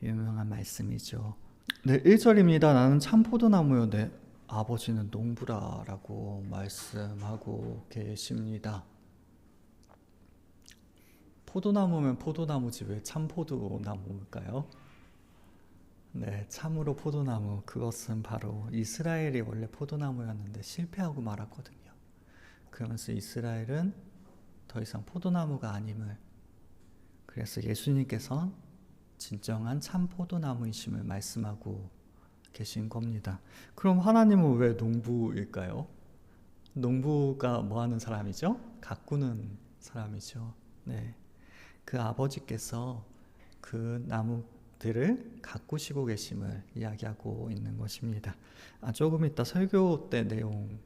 유명한 말씀이죠. 네, 1절입니다. 나는 참 포도나무요 내 아버지는 농부라라고 말씀하고 계십니다. 포도나무면 포도나무지 왜 참 포도나무일까요? 네, 참으로 포도나무, 그것은 바로 이스라엘이 원래 포도나무였는데 실패하고 말았거든요. 그러면서 이스라엘은 더 이상 포도나무가 아님을, 그래서 예수님께서 진정한 참 포도나무이심을 말씀하고 계신 겁니다. 그럼 하나님은 왜 농부일까요? 농부가 뭐 하는 사람이죠? 가꾸는 사람이죠. 네. 그 아버지께서 그 나무들을 가꾸시고 계심을 이야기하고 있는 것입니다. 조금 이따 설교 때 내용이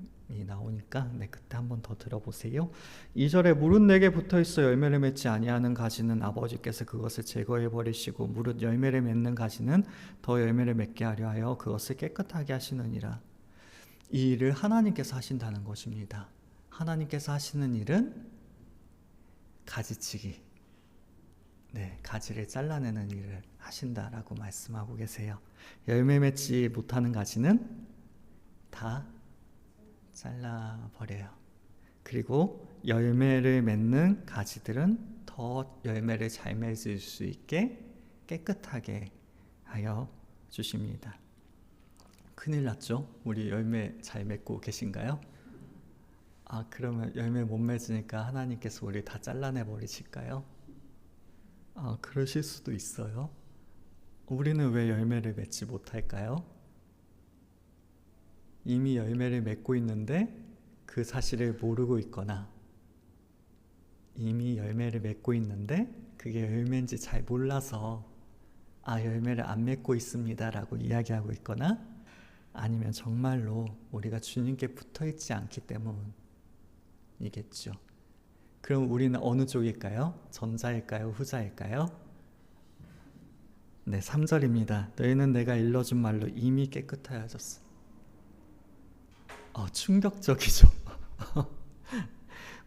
나오니까 그때 한번 더 들어보세요. 2절에 무릇 내게 붙어있어 열매를 맺지 아니하는 가지는 아버지께서 그것을 제거해 버리시고 무릇 열매를 맺는 가지는 더 열매를 맺게 하려 하여 그것을 깨끗하게 하시느니라. 이 일을 하나님께서 하신다는 것입니다. 하나님께서 하시는 일은 가지치기, 가지를 잘라내는 일을 하신다라고 말씀하고 계세요. 열매 맺지 못하는 가지는 다 잘라버려요. 그리고 열매를 맺는 가지들은 더 열매를 잘 맺을 수 있게 깨끗하게 하여 주십니다. 큰일 났죠? 우리 열매 잘 맺고 계신가요? 그러면 열매 못 맺으니까 하나님께서 우리 다 잘라내 버리실까요? 그러실 수도 있어요. 우리는 왜 열매를 맺지 못할까요? 이미 열매를 맺고 있는데 그 사실을 모르고 있거나, 이미 열매를 맺고 있는데 그게 열매인지 잘 몰라서 열매를 안 맺고 있습니다 라고 이야기하고 있거나, 아니면 정말로 우리가 주님께 붙어있지 않기 때문이겠죠. 그럼 우리는 어느 쪽일까요? 전자일까요? 후자일까요? 네, 3절입니다. 너희는 내가 일러준 말로 이미 깨끗하여졌어. 충격적이죠.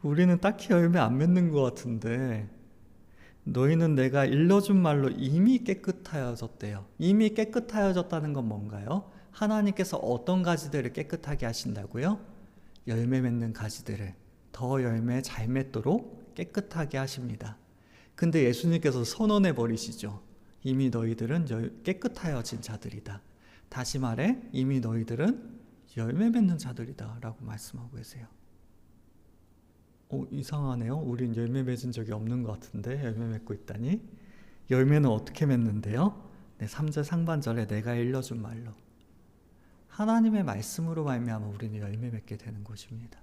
우리는 딱히 열매 안 맺는 것 같은데 너희는 내가 일러준 말로 이미 깨끗하여졌대요. 이미 깨끗하여졌다는 건 뭔가요? 하나님께서 어떤 가지들을 깨끗하게 하신다고요? 열매 맺는 가지들을 더 열매 잘 맺도록 깨끗하게 하십니다. 근데 예수님께서 선언해 버리시죠. 이미 너희들은 깨끗하여진 자들이다. 다시 말해 이미 너희들은 열매 맺는 자들이다 라고 말씀하고 계세요. 이상하네요. 우린 열매 맺은 적이 없는 것 같은데 열매 맺고 있다니. 열매는 어떻게 맺는데요? 3절 상반절에 내가 일러준 말로, 하나님의 말씀으로 말미암아 우리는 열매 맺게 되는 것입니다.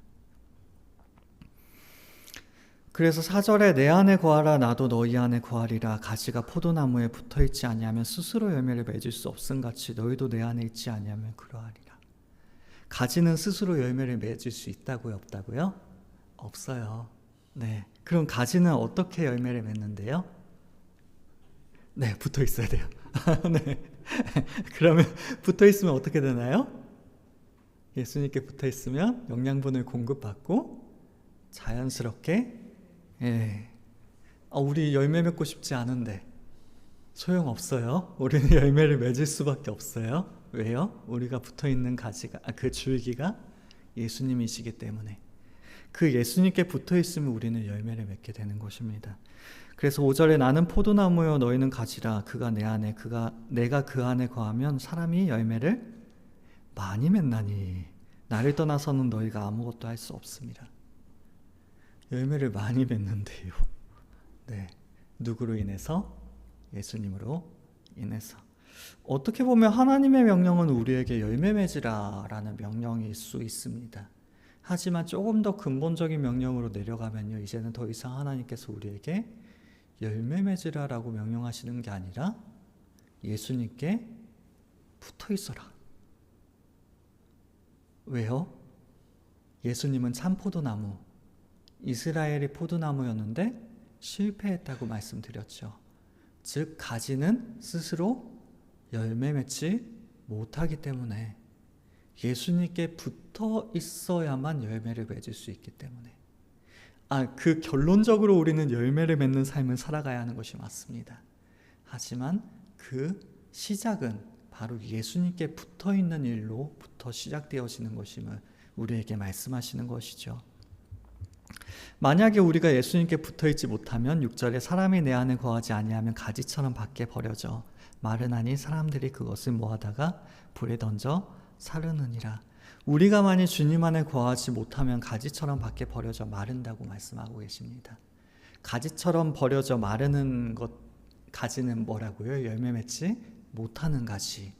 그래서 4절에 내 안에 거하라 나도 너희 안에 거하리라. 가지가 포도나무에 붙어있지 아니하면 스스로 열매를 맺을 수 없음같이 너희도 내 안에 있지 아니하면 그러하리라. 가지는 스스로 열매를 맺을 수 있다고요? 없다고요? 없어요. 그럼 가지는 어떻게 열매를 맺는데요? 붙어 있어야 돼요. 그러면 붙어 있으면 어떻게 되나요? 예수님께 붙어 있으면 영양분을 공급받고 자연스럽게, 우리 열매 맺고 싶지 않은데 소용없어요. 우리는 열매를 맺을 수밖에 없어요. 왜요? 우리가 붙어있는 가지가, 그 줄기가 예수님이시기 때문에. 그 예수님께 붙어있으면 우리는 열매를 맺게 되는 것입니다. 그래서 5절에 나는 포도나무요 너희는 가지라. 그가 내 안에, 내가 그 안에 거하면 사람이 열매를 많이 맺나니 나를 떠나서는 너희가 아무것도 할 수 없습니다. 열매를 많이 맺는데요. 누구로 인해서? 예수님으로 인해서. 어떻게 보면 하나님의 명령은 우리에게 열매 맺으라 라는 명령일 수 있습니다. 하지만 조금 더 근본적인 명령으로 내려가면요, 이제는 더 이상 하나님께서 우리에게 열매 맺으라 라고 명령하시는 게 아니라 예수님께 붙어 있어라. 왜요? 예수님은 참 포도나무, 이스라엘이 포도나무였는데 실패했다고 말씀드렸죠. 즉 가지는 스스로 열매 맺지 못하기 때문에 예수님께 붙어 있어야만 열매를 맺을 수 있기 때문에, 결론적으로 우리는 열매를 맺는 삶을 살아가야 하는 것이 맞습니다. 하지만 그 시작은 바로 예수님께 붙어 있는 일로부터 시작되어지는 것임을 우리에게 말씀하시는 것이죠. 만약에 우리가 예수님께 붙어 있지 못하면 6절에 사람이 내 안에 거하지 아니하면 가지처럼 밖에 버려져 마르나니 사람들이 그것을 모아다가 불에 던져 사르느니라. 우리가 만일 주님 안에 거하지 못하면 가지처럼 밖에 버려져 마른다고 말씀하고 계십니다. 가지처럼 버려져 마르는 것, 가지는 뭐라고요? 열매 맺지 못하는 가지.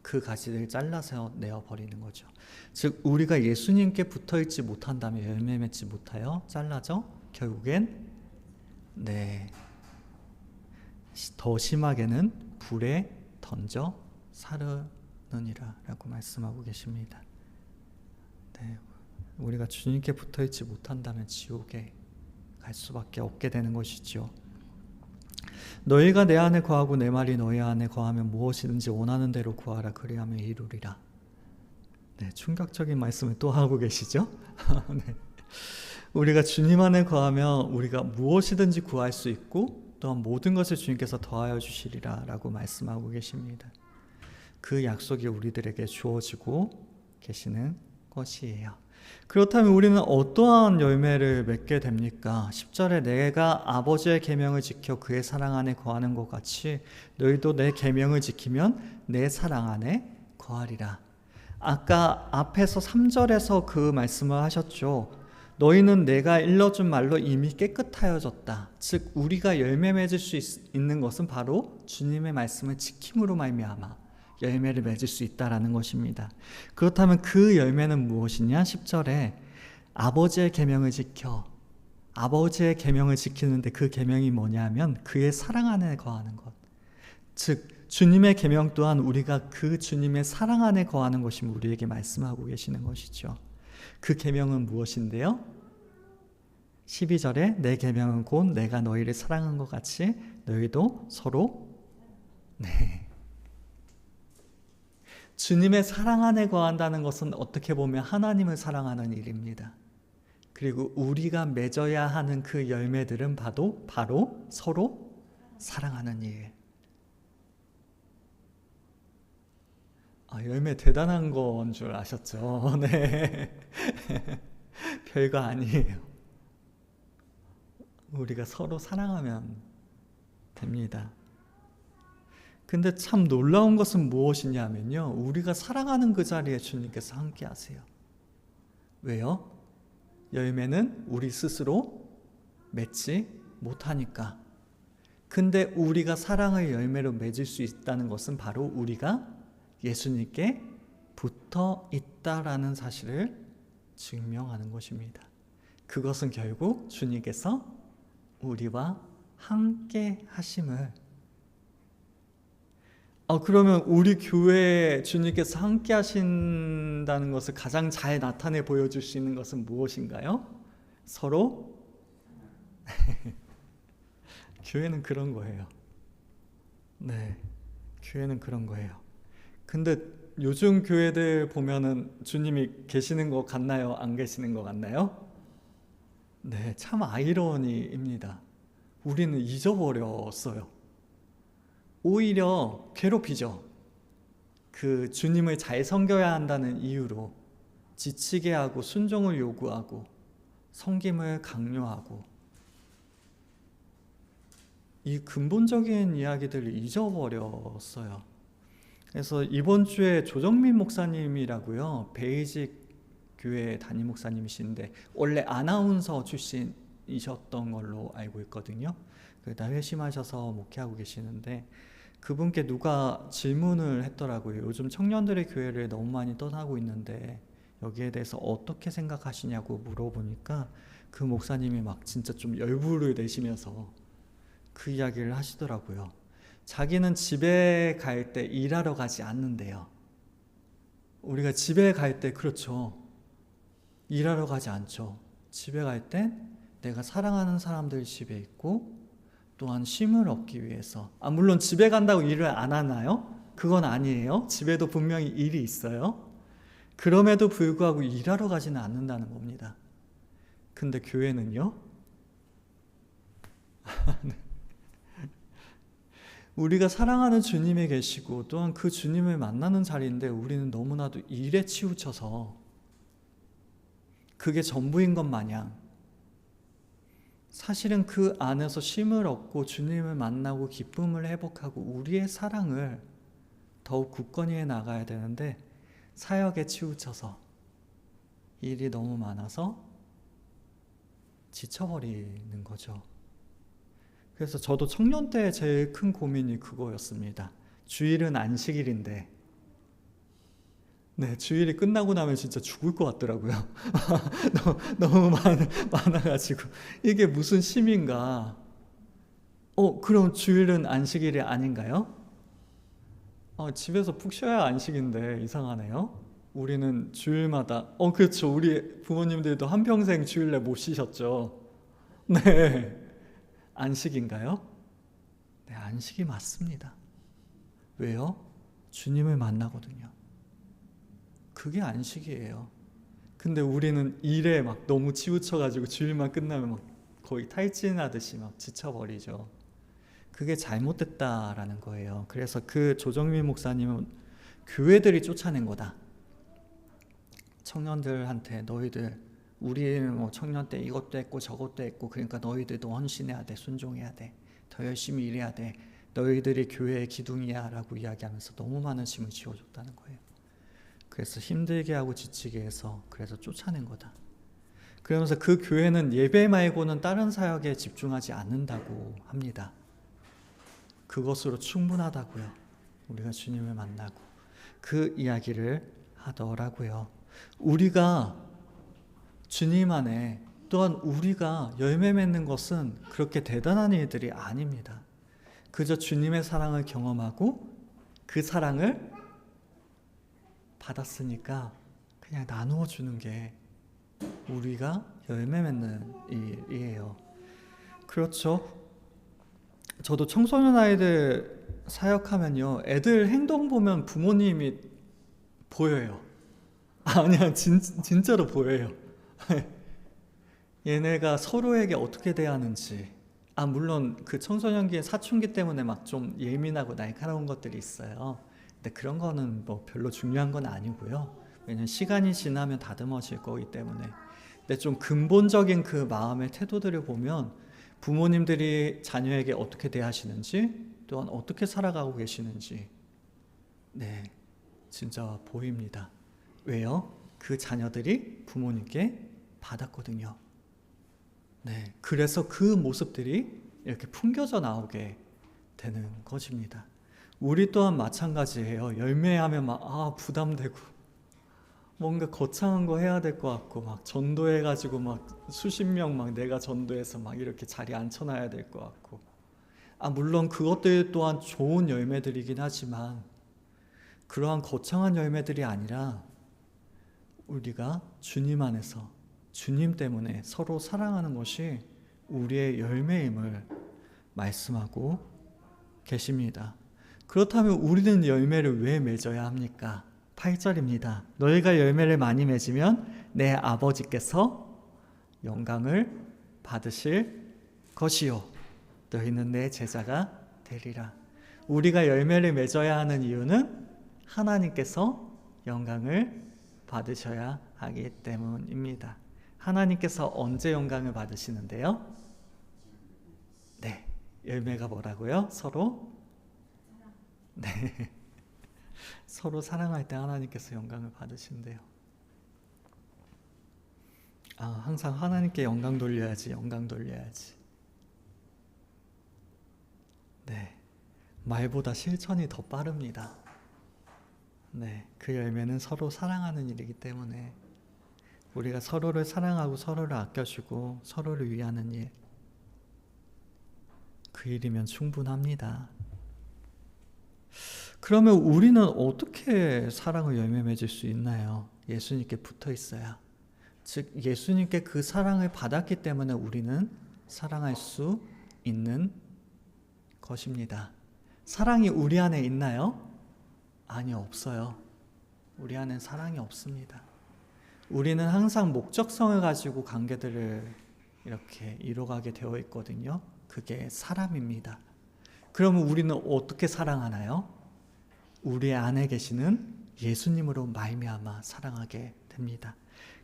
그 가지를 잘라서 내어버리는 거죠. 즉 우리가 예수님께 붙어있지 못한다면 열매 맺지 못하여 잘라져 결국엔 더 심하게는 불에 던져 사르느니라 라고 말씀하고 계십니다. 우리가 주님께 붙어있지 못한다면 지옥에 갈 수밖에 없게 되는 것이죠. 너희가 내 안에 거하고 내 말이 너희 안에 거하면 무엇이든지 원하는 대로 구하라 그리하면 이루리라. 충격적인 말씀을 또 하고 계시죠. 우리가 주님 안에 거하면 우리가 무엇이든지 구할 수 있고 또한 모든 것을 주님께서 더하여 주시리라 라고 말씀하고 계십니다. 그 약속이 우리들에게 주어지고 계시는 것이에요. 그렇다면 우리는 어떠한 열매를 맺게 됩니까? 10절에 내가 아버지의 계명을 지켜 그의 사랑 안에 거하는 것 같이 너희도 내 계명을 지키면 내 사랑 안에 거하리라. 아까 앞에서 3절에서 그 말씀을 하셨죠. 너희는 내가 일러준 말로 이미 깨끗하여졌다. 즉 우리가 열매 맺을 수 있는 것은 바로 주님의 말씀을 지킴으로 말미암아 열매를 맺을 수 있다라는 것입니다. 그렇다면 그 열매는 무엇이냐? 10절에 아버지의 계명을 지켜. 아버지의 계명을 지키는데 그 계명이 뭐냐면 그의 사랑 안에 거하는 것. 즉 주님의 계명 또한 우리가 그 주님의 사랑 안에 거하는 것임을 우리에게 말씀하고 계시는 것이죠. 그 계명은 무엇인데요? 12절에 내 계명은 곧 내가 너희를 사랑한 것 같이 너희도 서로 주님의 사랑 안에 거한다는 것은 어떻게 보면 하나님을 사랑하는 일입니다. 그리고 우리가 맺어야 하는 그 열매들은 바로 서로 사랑하는 일. 열매 대단한 건 줄 아셨죠? 네. 별거 아니에요. 우리가 서로 사랑하면 됩니다. 근데 참 놀라운 것은 무엇이냐면요. 우리가 사랑하는 그 자리에 주님께서 함께 하세요. 왜요? 열매는 우리 스스로 맺지 못하니까. 근데 우리가 사랑의 열매로 맺을 수 있다는 것은 바로 우리가 예수님께 붙어 있다라는 사실을 증명하는 것입니다. 그것은 결국 주님께서 우리와 함께 하심을 그러면 우리 교회에 주님께서 함께 하신다는 것을 가장 잘 나타내 보여줄 수 있는 것은 무엇인가요? 서로 교회는 그런 거예요. 교회는 그런 거예요. 근데 요즘 교회들 보면은 주님이 계시는 것 같나요? 안 계시는 것 같나요? 참 아이러니입니다. 우리는 잊어버렸어요. 오히려 괴롭히죠. 그 주님을 잘 섬겨야 한다는 이유로 지치게 하고 순종을 요구하고 섬김을 강요하고 이 근본적인 이야기들을 잊어버렸어요. 그래서 이번 주에 조정민 목사님이라고요. 베이직 교회 담임 목사님이신데 원래 아나운서 출신이셨던 걸로 알고 있거든요. 그러다 회심하셔서 목회하고 계시는데 그분께 누가 질문을 했더라고요. 요즘 청년들의 교회를 너무 많이 떠나고 있는데 여기에 대해서 어떻게 생각하시냐고 물어보니까 그 목사님이 막 진짜 좀 열불을 내시면서 그 이야기를 하시더라고요. 자기는 집에 갈 때 일하러 가지 않는데요. 우리가 집에 갈 때 그렇죠. 일하러 가지 않죠. 집에 갈 때 내가 사랑하는 사람들 집에 있고 또한 쉼을 얻기 위해서 물론 집에 간다고 일을 안 하나요? 그건 아니에요. 집에도 분명히 일이 있어요. 그럼에도 불구하고 일하러 가지는 않는다는 겁니다. 근데 교회는요? 우리가 사랑하는 주님이 계시고 또한 그 주님을 만나는 자리인데 우리는 너무나도 일에 치우쳐서 그게 전부인 것 마냥 사실은 그 안에서 쉼을 얻고 주님을 만나고 기쁨을 회복하고 우리의 사랑을 더욱 굳건히 해 나가야 되는데 사역에 치우쳐서 일이 너무 많아서 지쳐버리는 거죠. 그래서 저도 청년 때 제일 큰 고민이 그거였습니다. 주일은 안식일인데 네, 주일이 끝나고 나면 진짜 죽을 것 같더라고요. 너무 많아가지고 이게 무슨 쉼인가. 그럼 주일은 안식일이 아닌가요? 집에서 푹 쉬어야 안식인데 이상하네요. 우리는 주일마다 그렇죠. 우리 부모님들도 한평생 주일날 못 쉬셨죠. 네, 안식인가요? 네, 안식이 맞습니다. 왜요? 주님을 만나거든요. 그게 안식이에요. 근데 우리는 일에 막 너무 치우쳐가지고 주일만 끝나면 막 거의 탈진하듯이 막 지쳐버리죠. 그게 잘못됐다라는 거예요. 그래서 그 조정민 목사님은 교회들이 쫓아낸 거다. 청년들한테 너희들 우리는 뭐 청년 때 이것도 했고 저것도 했고 그러니까 너희들도 헌신해야 돼, 순종해야 돼, 더 열심히 일해야 돼, 너희들이 교회의 기둥이야 라고 이야기하면서 너무 많은 짐을 지어줬다는 거예요. 그래서 힘들게 하고 지치게 해서 그래서 쫓아낸 거다. 그러면서 그 교회는 예배 말고는 다른 사역에 집중하지 않는다고 합니다. 그것으로 충분하다고요. 우리가 주님을 만나고 그 이야기를 하더라고요. 우리가 주님 안에 또한 우리가 열매 맺는 것은 그렇게 대단한 일들이 아닙니다. 그저 주님의 사랑을 경험하고 그 사랑을 받았으니까 그냥 나누어 주는 게 우리가 열매 맺는 일이에요. 그렇죠. 저도 청소년 아이들 사역하면요, 애들 행동 보면 부모님이 보여요. 아니야, 진짜로 보여요. 얘네가 서로에게 어떻게 대하는지. 물론 그 청소년기의 사춘기 때문에 막 좀 예민하고 날카로운 것들이 있어요. 근데 그런 거는 뭐 별로 중요한 건 아니고요. 왜냐면 시간이 지나면 다듬어질 거기 때문에. 근데 좀 근본적인 그 마음의 태도들을 보면 부모님들이 자녀에게 어떻게 대하시는지 또한 어떻게 살아가고 계시는지 네, 진짜 보입니다. 왜요? 그 자녀들이 부모님께 받았거든요. 네, 그래서 그 모습들이 이렇게 풍겨져 나오게 되는 것입니다. 우리 또한 마찬가지예요. 열매하면 막 부담되고 뭔가 거창한 거 해야 될 것 같고 막 전도해가지고 막 수십 명 막 내가 전도해서 막 이렇게 자리에 앉혀놔야 될 것 같고 물론 그것들 또한 좋은 열매들이긴 하지만 그러한 거창한 열매들이 아니라 우리가 주님 안에서 주님 때문에 서로 사랑하는 것이 우리의 열매임을 말씀하고 계십니다. 그렇다면 우리는 열매를 왜 맺어야 합니까? 8절입니다. 너희가 열매를 많이 맺으면 내 아버지께서 영광을 받으실 것이요 너희는 내 제자가 되리라. 우리가 열매를 맺어야 하는 이유는 하나님께서 영광을 받으셔야 하기 때문입니다. 하나님께서 언제 영광을 받으시는데요? 네, 열매가 뭐라고요? 서로? 네, 서로 사랑할 때 하나님께서 영광을 받으신대요. 항상 하나님께 영광 돌려야지. 네, 말보다 실천이 더 빠릅니다. 네, 그 열매는 서로 사랑하는 일이기 때문에 우리가 서로를 사랑하고 서로를 아껴주고 서로를 위하는 일, 그 일이면 충분합니다. 그러면 우리는 어떻게 사랑을 열매 맺을 수 있나요? 예수님께 붙어 있어야. 즉 예수님께 그 사랑을 받았기 때문에 우리는 사랑할 수 있는 것입니다. 사랑이 우리 안에 있나요? 아니요, 없어요. 우리 안엔 사랑이 없습니다. 우리는 항상 목적성을 가지고 관계들을 이렇게 이뤄가게 되어 있거든요. 그게 사람입니다. 그러면 우리는 어떻게 사랑하나요? 우리 안에 계시는 예수님으로 말미암아 사랑하게 됩니다.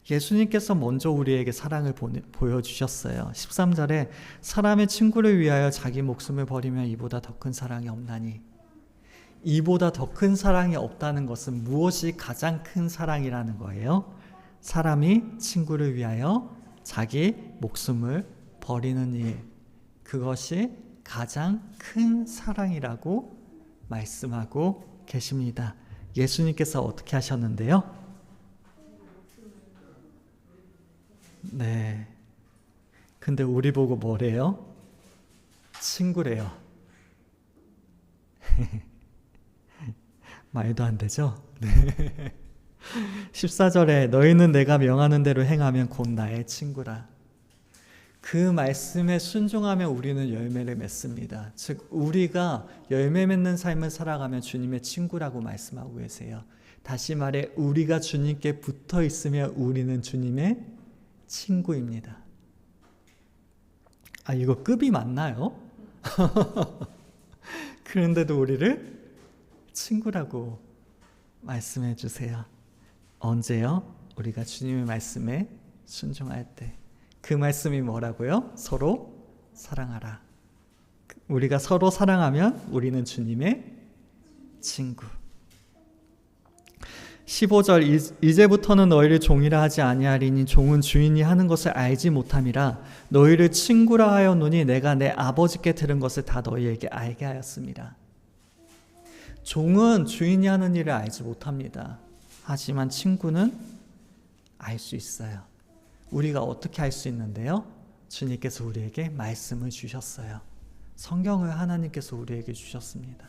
예수님께서 먼저 우리에게 사랑을 보여주셨어요. 13절에 사람의 친구를 위하여 자기 목숨을 버리면 이보다 더 큰 사랑이 없나니. 이보다 더 큰 사랑이 없다는 것은 무엇이 가장 큰 사랑이라는 거예요? 사람이 친구를 위하여 자기 목숨을 버리는 일, 그것이 가장 큰 사랑이라고 말씀하고 계십니다. 예수님께서 어떻게 하셨는데요? 네. 근데 우리 보고 뭐래요? 친구래요. 말도 안 되죠? 네. 14절에 너희는 내가 명하는 대로 행하면 곧 나의 친구라. 그 말씀에 순종하면 우리는 열매를 맺습니다. 즉 우리가 열매 맺는 삶을 살아가면 주님의 친구라고 말씀하고 계세요. 다시 말해 우리가 주님께 붙어 있으면 우리는 주님의 친구입니다. 아, 이거 급이 맞나요? 그런데도 우리를 친구라고 말씀해 주세요. 언제요? 우리가 주님의 말씀에 순종할 때. 그 말씀이 뭐라고요? 서로 사랑하라. 우리가 서로 사랑하면 우리는 주님의 친구. 15절 이제부터는 너희를 종이라 하지 아니하리니 종은 주인이 하는 것을 알지 못함이라 너희를 친구라 하였노니 내가 내 아버지께 들은 것을 다 너희에게 알게 하였습니다. 종은 주인이 하는 일을 알지 못합니다. 하지만 친구는 알 수 있어요. 우리가 어떻게 알 수 있는데요? 주님께서 우리에게 말씀을 주셨어요. 성경을 하나님께서 우리에게 주셨습니다.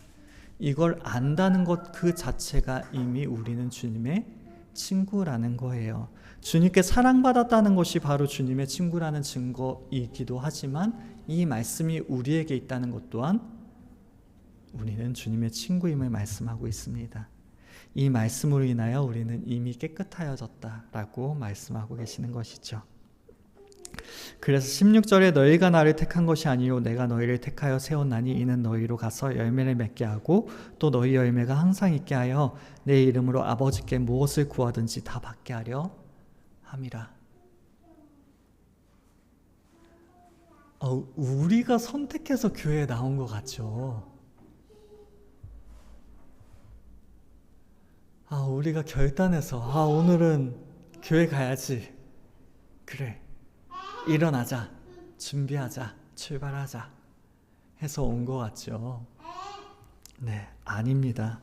이걸 안다는 것 그 자체가 이미 우리는 주님의 친구라는 거예요. 주님께 사랑받았다는 것이 바로 주님의 친구라는 증거이기도 하지만 이 말씀이 우리에게 있다는 것 또한 우리는 주님의 친구임을 말씀하고 있습니다. 이 말씀으로 인하여 우리는 이미 깨끗하여졌다라고 말씀하고 계시는 것이죠. 그래서 16절에 너희가 나를 택한 것이 아니요 내가 너희를 택하여 세웠나니 이는 너희로 가서 열매를 맺게 하고 또 너희 열매가 항상 있게 하여 내 이름으로 아버지께 무엇을 구하든지 다 받게 하려 함이라. 우리가 선택해서 교회에 나온 것 같죠. 우리가 결단해서 오늘은 교회 가야지. 그래. 일어나자. 준비하자. 출발하자. 해서 온 것 같죠. 네, 아닙니다.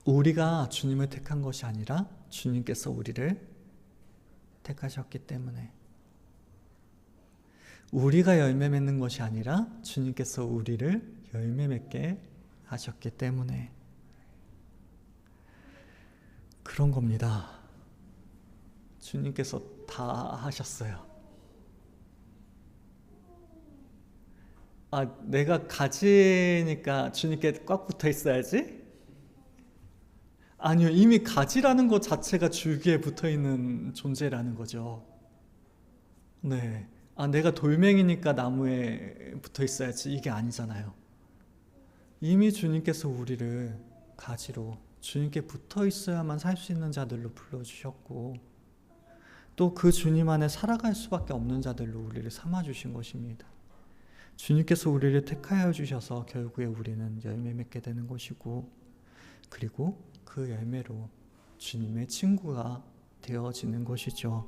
우리가 주님을 택한 것이 아니라 주님께서 우리를 택하셨기 때문에 우리가 열매 맺는 것이 아니라 주님께서 우리를 열매 맺게 하셨기 때문에 그런 겁니다. 주님께서 다 하셨어요. 내가 가지니까 주님께 꽉 붙어 있어야지? 아니요, 이미 가지라는 것 자체가 줄기에 붙어 있는 존재라는 거죠. 네. 내가 돌멩이니까 나무에 붙어 있어야지. 이게 아니잖아요. 이미 주님께서 우리를 가지로 주님께 붙어 있어야만 살 수 있는 자들로 불러주셨고 또 그 주님 안에 살아갈 수밖에 없는 자들로 우리를 삼아주신 것입니다. 주님께서 우리를 택하여 주셔서 결국에 우리는 열매 맺게 되는 것이고 그리고 그 열매로 주님의 친구가 되어지는 것이죠.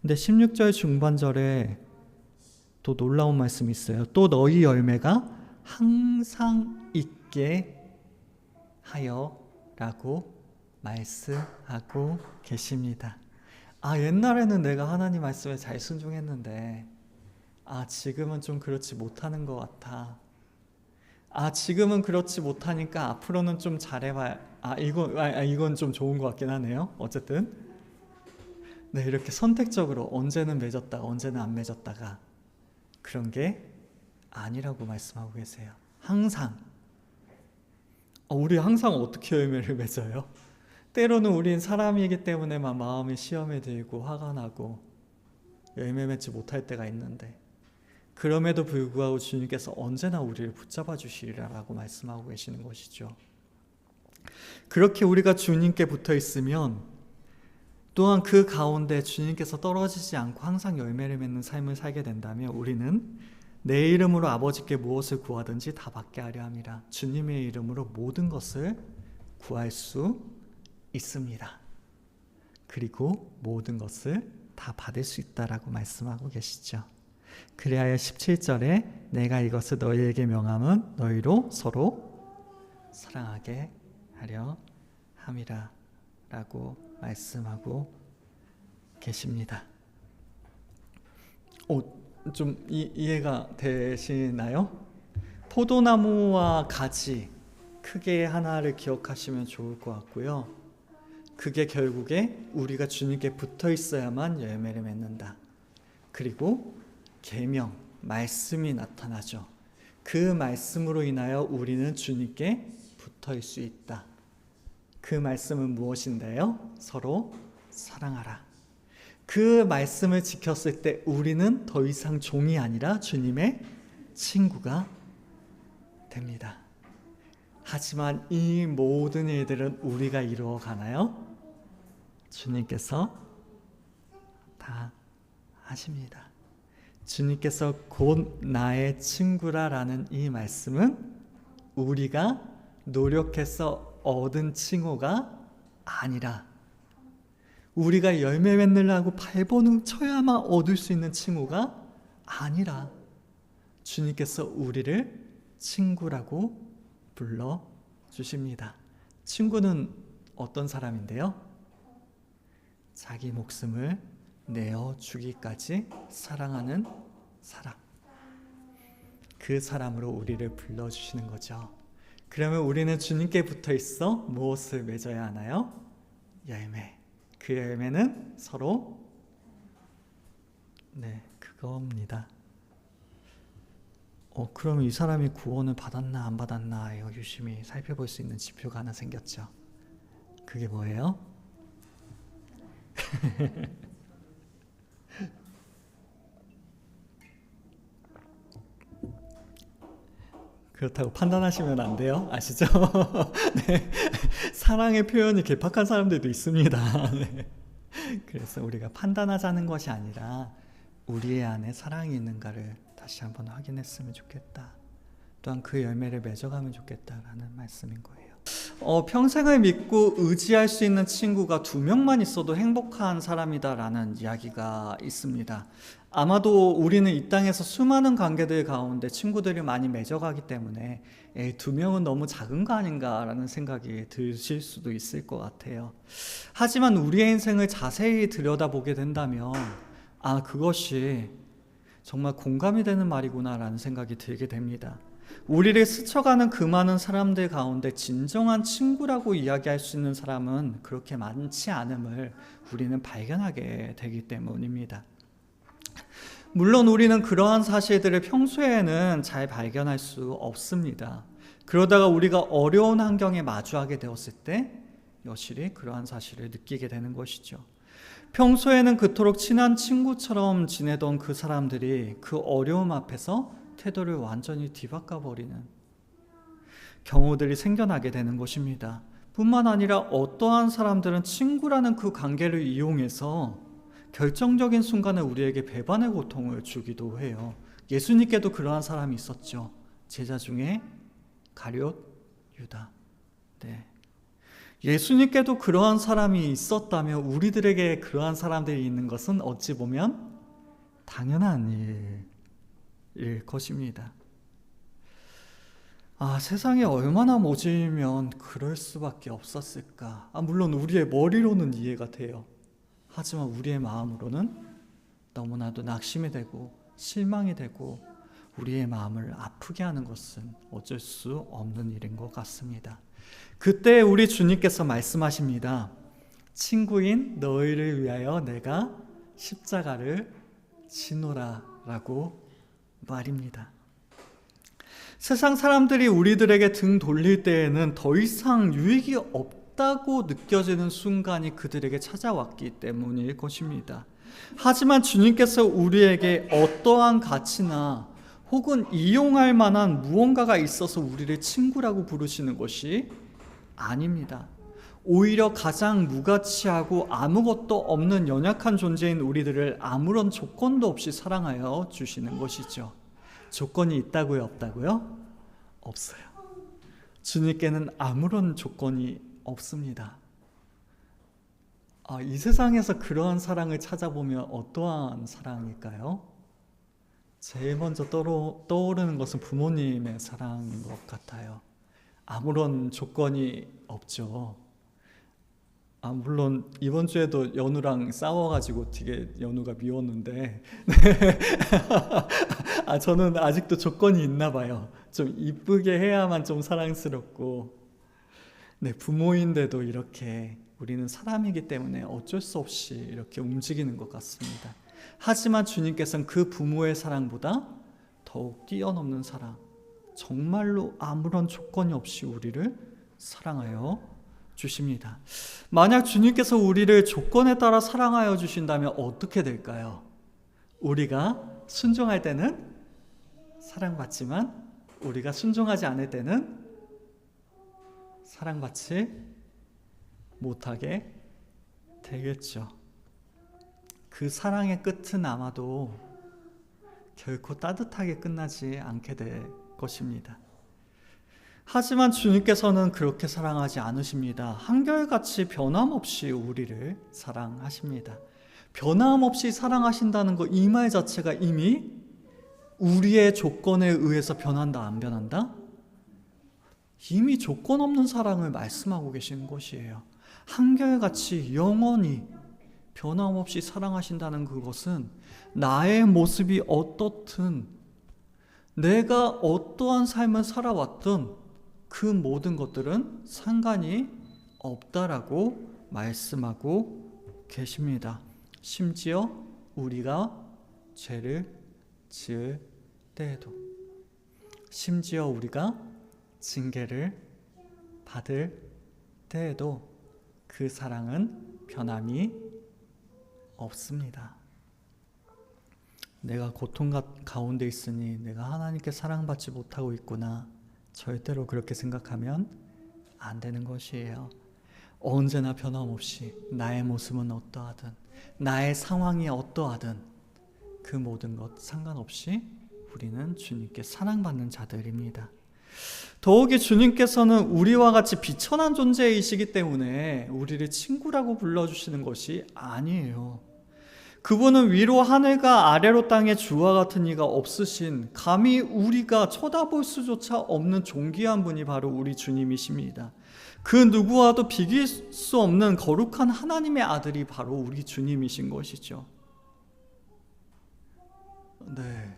근데 16절 중반절에 또 놀라운 말씀이 있어요. 또 너희 열매가 항상 있게 하여 라고 말씀하고 계십니다. 옛날에는 내가 하나님 말씀에 잘 순종했는데 지금은 좀 그렇지 못하는 것 같아. 지금은 그렇지 못하니까 앞으로는 좀 잘해봐야. 이건 좀 좋은 것 같긴 하네요. 어쨌든 네, 이렇게 선택적으로 언제는 맺었다가 언제는 안 맺었다가 그런 게 아니라고 말씀하고 계세요. 항상. 우리 항상 어떻게 열매를 맺어요? 때로는 우린 사람이기 때문에만 마음이 시험에 들고 화가 나고 열매 맺지 못할 때가 있는데 그럼에도 불구하고 주님께서 언제나 우리를 붙잡아 주시리라고 말씀하고 계시는 것이죠. 그렇게 우리가 주님께 붙어 있으면 또한 그 가운데 주님께서 떨어지지 않고 항상 열매를 맺는 삶을 살게 된다면 우리는 내 이름으로 아버지께 무엇을 구하든지 다 받게 하려 함이라. 주님의 이름으로 모든 것을 구할 수 있습니다. 그리고 모든 것을 다 받을 수 있다라고 말씀하고 계시죠. 그리하여 17절에 내가 이것을 너희에게 명함은 너희로 서로 사랑하게 하려 함이라 라고 말씀하고 계십니다. 좀 이해가 되시나요? 포도나무와 가지 크게 하나를 기억하시면 좋을 것 같고요. 그게 결국에 우리가 주님께 붙어 있어야만 열매를 맺는다. 그리고 계명, 말씀이 나타나죠. 그 말씀으로 인하여 우리는 주님께 붙어 수 있다. 그 말씀은 무엇인데요? 서로 사랑하라. 그 말씀을 지켰을 때 우리는 더 이상 종이 아니라 주님의 친구가 됩니다. 하지만 이 모든 일들은 우리가 이루어 가나요? 주님께서 다 하십니다. 주님께서 곧 나의 친구라라는 이 말씀은 우리가 노력해서 얻은 칭호가 아니라 우리가 열매 맺느라고 발버둥 쳐야만 얻을 수 있는 칭호가 아니라 주님께서 우리를 친구라고 불러주십니다. 친구는 어떤 사람인데요? 자기 목숨을 내어 주기까지 사랑하는 사람. 그 사람으로 우리를 불러주시는 거죠. 그러면 우리는 주님께 붙어 있어 무엇을 맺어야 하나요? 열매. 그 열매는 서로 그겁니다. 그럼 이 사람이 구원을 받았나 안 받았나 이거 유심히 살펴볼 수 있는 지표가 하나 생겼죠. 그게 뭐예요? 그렇다고 판단하시면 안 돼요. 아시죠? 네. 사랑의 표현이 개팍한 사람들도 있습니다. 네. 그래서 우리가 판단하자는 것이 아니라 우리의 안에 사랑이 있는가를 다시 한번 확인했으면 좋겠다. 또한 그 열매를 맺어가면 좋겠다라는 말씀인 거예요. 평생을 믿고 의지할 수 있는 친구가 2명만 있어도 행복한 사람이다라는 이야기가 있습니다. 아마도 우리는 이 땅에서 수많은 관계들 가운데 친구들이 많이 맺어가기 때문에 2명은 너무 작은 거 아닌가라는 생각이 드실 수도 있을 것 같아요. 하지만 우리의 인생을 자세히 들여다보게 된다면 그것이 정말 공감이 되는 말이구나라는 생각이 들게 됩니다. 우리를 스쳐가는 그 많은 사람들 가운데 진정한 친구라고 이야기할 수 있는 사람은 그렇게 많지 않음을 우리는 발견하게 되기 때문입니다. 물론 우리는 그러한 사실들을 평소에는 잘 발견할 수 없습니다. 그러다가 우리가 어려운 환경에 마주하게 되었을 때 여실히 그러한 사실을 느끼게 되는 것이죠. 평소에는 그토록 친한 친구처럼 지내던 그 사람들이 그 어려움 앞에서 태도를 완전히 뒤바꿔버리는 경우들이 생겨나게 되는 것입니다. 뿐만 아니라 어떠한 사람들은 친구라는 그 관계를 이용해서 결정적인 순간에 우리에게 배반의 고통을 주기도 해요. 예수님께도 그러한 사람이 있었죠. 제자 중에 가룟 유다. 예수님께도 그러한 사람이 있었다면 우리들에게 그러한 사람들이 있는 것은 어찌 보면 당연한 일일 것입니다. 세상에 얼마나 모질면 그럴 수밖에 없었을까. 물론 우리의 머리로는 이해가 돼요. 하지만 우리의 마음으로는 너무나도 낙심이 되고 실망이 되고 우리의 마음을 아프게 하는 것은 어쩔 수 없는 일인 것 같습니다. 그때 우리 주님께서 말씀하십니다. 친구인 너희를 위하여 내가 십자가를 지노라 라고 말입니다. 세상 사람들이 우리들에게 등 돌릴 때에는 더 이상 유익이 없다고 느껴지는 순간이 그들에게 찾아왔기 때문일 것입니다. 하지만 주님께서 우리에게 어떠한 가치나 혹은 이용할 만한 무언가가 있어서 우리를 친구라고 부르시는 것이 아닙니다. 오히려 가장 무가치하고 아무것도 없는 연약한 존재인 우리들을 아무런 조건도 없이 사랑하여 주시는 것이죠. 조건이 있다고요? 없다고요? 없어요. 주님께는 아무런 조건이 없습니다. 이 세상에서 그러한 사랑을 찾아보면 어떠한 사랑일까요? 제일 먼저 떠오르는 것은 부모님의 사랑인 것 같아요. 아무런 조건이 없죠. 물론 이번 주에도 연우랑 싸워가지고 되게 연우가 미웠는데 저는 아직도 조건이 있나 봐요. 좀 이쁘게 해야만 좀 사랑스럽고, 네, 부모인데도 이렇게 우리는 사람이기 때문에 어쩔 수 없이 이렇게 움직이는 것 같습니다. 하지만 주님께서는 그 부모의 사랑보다 더욱 뛰어넘는 사랑, 정말로 아무런 조건이 없이 우리를 사랑하여 주십니다. 만약 주님께서 우리를 조건에 따라 사랑하여 주신다면 어떻게 될까요? 우리가 순종할 때는 사랑받지만 우리가 순종하지 않을 때는 사랑받지 못하게 되겠죠. 그 사랑의 끝은 아마도 결코 따뜻하게 끝나지 않게 될 것입니다. 하지만 주님께서는 그렇게 사랑하지 않으십니다. 한결같이 변함없이 우리를 사랑하십니다. 변함없이 사랑하신다는 것, 이 말 자체가 이미 우리의 조건에 의해서 변한다, 안 변한다? 이미 조건 없는 사랑을 말씀하고 계시는 것이에요. 한결같이 영원히 변함없이 사랑하신다는 그것은 나의 모습이 어떻든 내가 어떠한 삶을 살아왔든 그 모든 것들은 상관이 없다라고 말씀하고 계십니다. 심지어 우리가 죄를 지을 때에도, 심지어 우리가 징계를 받을 때에도 그 사랑은 변함이 없습니다. 내가 고통 가운데 있으니 내가 하나님께 사랑받지 못하고 있구나, 절대로 그렇게 생각하면 안 되는 것이에요. 언제나 변함없이 나의 모습은 어떠하든 나의 상황이 어떠하든 그 모든 것 상관없이 우리는 주님께 사랑받는 자들입니다. 더욱이 주님께서는 우리와 같이 비천한 존재이시기 때문에 우리를 친구라고 불러주시는 것이 아니에요. 그분은 위로 하늘과 아래로 땅에 주와 같은 이가 없으신, 감히 우리가 쳐다볼 수조차 없는 존귀한 분이 바로 우리 주님이십니다. 그 누구와도 비길 수 없는 거룩한 하나님의 아들이 바로 우리 주님이신 것이죠. 네,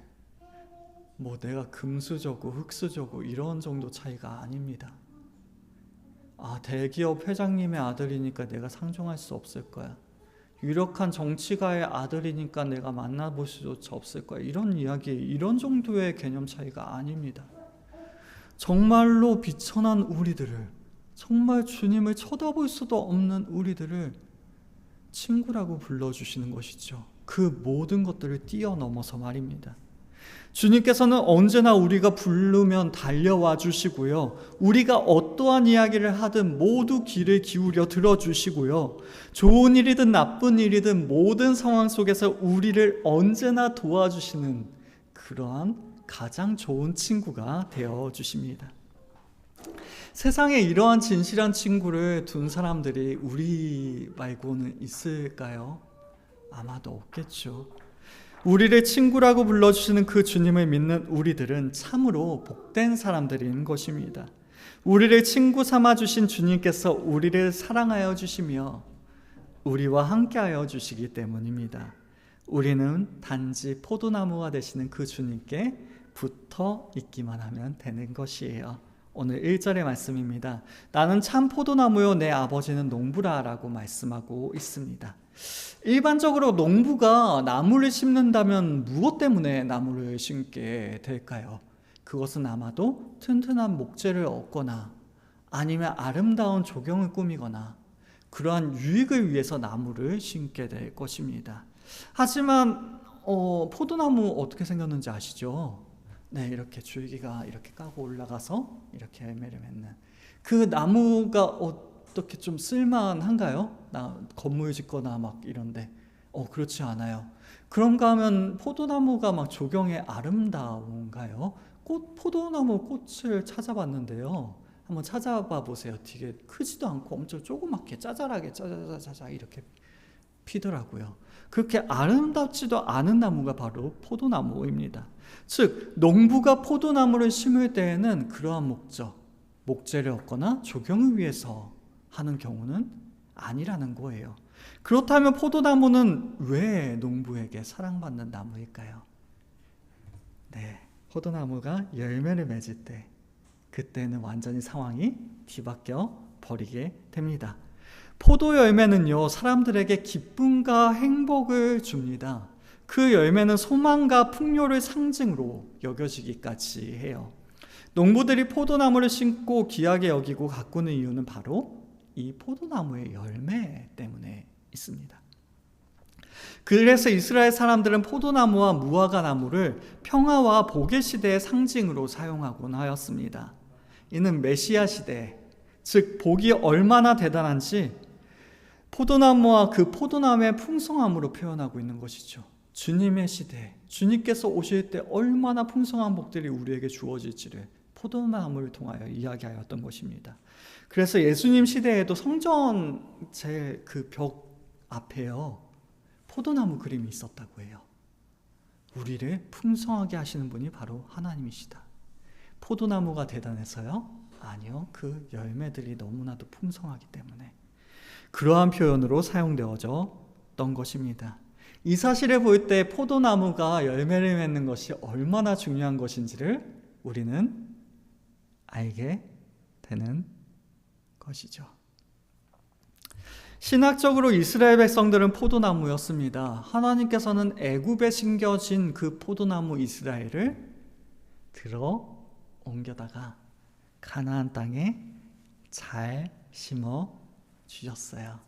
내가 금수저고 흙수저고 이런 정도 차이가 아닙니다. 대기업 회장님의 아들이니까 내가 상종할 수 없을 거야. 유력한 정치가의 아들이니까 내가 만나볼 수조차 없을 거야. 이런 이야기, 이런 정도의 개념 차이가 아닙니다. 정말로 비천한 우리들을, 정말 주님을 쳐다볼 수도 없는 우리들을 친구라고 불러주시는 것이죠. 그 모든 것들을 뛰어넘어서 말입니다. 주님께서는 언제나 우리가 부르면 달려와 주시고요, 우리가 어떠한 이야기를 하든 모두 귀를 기울여 들어주시고요, 좋은 일이든 나쁜 일이든 모든 상황 속에서 우리를 언제나 도와주시는 그러한 가장 좋은 친구가 되어주십니다. 세상에 이러한 진실한 친구를 둔 사람들이 우리 말고는 있을까요? 아마도 없겠죠. 우리를 친구라고 불러주시는 그 주님을 믿는 우리들은 참으로 복된 사람들인 것입니다. 우리를 친구 삼아주신 주님께서 우리를 사랑하여 주시며 우리와 함께하여 주시기 때문입니다. 우리는 단지 포도나무가 되시는 그 주님께 붙어 있기만 하면 되는 것이에요. 오늘 1절의 말씀입니다. 나는 참 포도나무요 내 아버지는 농부라 라고 말씀하고 있습니다. 일반적으로 농부가 나무를 심는다면 무엇 때문에 나무를 심게 될까요? 그것은 아마도 튼튼한 목재를 얻거나 아니면 아름다운 조경을 꾸미거나 그러한 유익을 위해서 나무를 심게 될 것입니다. 하지만 포도나무 어떻게 생겼는지 아시죠? 네, 이렇게 줄기가 이렇게 까고 올라가서 이렇게 열매를 맺는 그 나무가 어떻게 좀 쓸만한가요? 건물 짓거나 막 이런데 그렇지 않아요. 그런가 하면 포도나무가 막 조경에 아름다운가요? 포도나무 꽃을 찾아봤는데요. 한번 찾아봐 보세요. 되게 크지도 않고 엄청 조그맣게 짜잘하게 짜자자자 이렇게 피더라고요. 그렇게 아름답지도 않은 나무가 바로 포도나무입니다. 즉 농부가 포도나무를 심을 때에는 그러한 목재를 얻거나 조경을 위해서 하는 경우는 아니라는 거예요. 그렇다면 포도나무는 왜 농부에게 사랑받는 나무일까요? 네, 포도나무가 열매를 맺을 때 그때는 완전히 상황이 뒤바뀌어 버리게 됩니다. 포도 열매는요, 사람들에게 기쁨과 행복을 줍니다. 그 열매는 소망과 풍요를 상징으로 여겨지기까지 해요. 농부들이 포도나무를 심고 귀하게 여기고 가꾸는 이유는 바로 이 포도나무의 열매 때문에 있습니다. 그래서 이스라엘 사람들은 포도나무와 무화과 나무를 평화와 복의 시대의 상징으로 사용하곤 하였습니다. 이는 메시아 시대, 즉 복이 얼마나 대단한지 포도나무와 그 포도나무의 풍성함으로 표현하고 있는 것이죠. 주님의 시대, 주님께서 오실 때 얼마나 풍성한 복들이 우리에게 주어질지를 포도나무를 통하여 이야기하였던 것입니다. 그래서 예수님 시대에도 성전 그 벽 앞에요, 포도나무 그림이 있었다고 해요. 우리를 풍성하게 하시는 분이 바로 하나님이시다. 포도나무가 대단해서요? 아니요. 그 열매들이 너무나도 풍성하기 때문에 그러한 표현으로 사용되어졌던 것입니다. 이 사실을 볼 때 포도나무가 열매를 맺는 것이 얼마나 중요한 것인지를 우리는 알게 되는 것이죠. 신학적으로 이스라엘 백성들은 포도나무였습니다. 하나님께서는 애굽에 심겨진 그 포도나무 이스라엘을 들어 옮겨다가 가나안 땅에 잘 심어 주셨어요.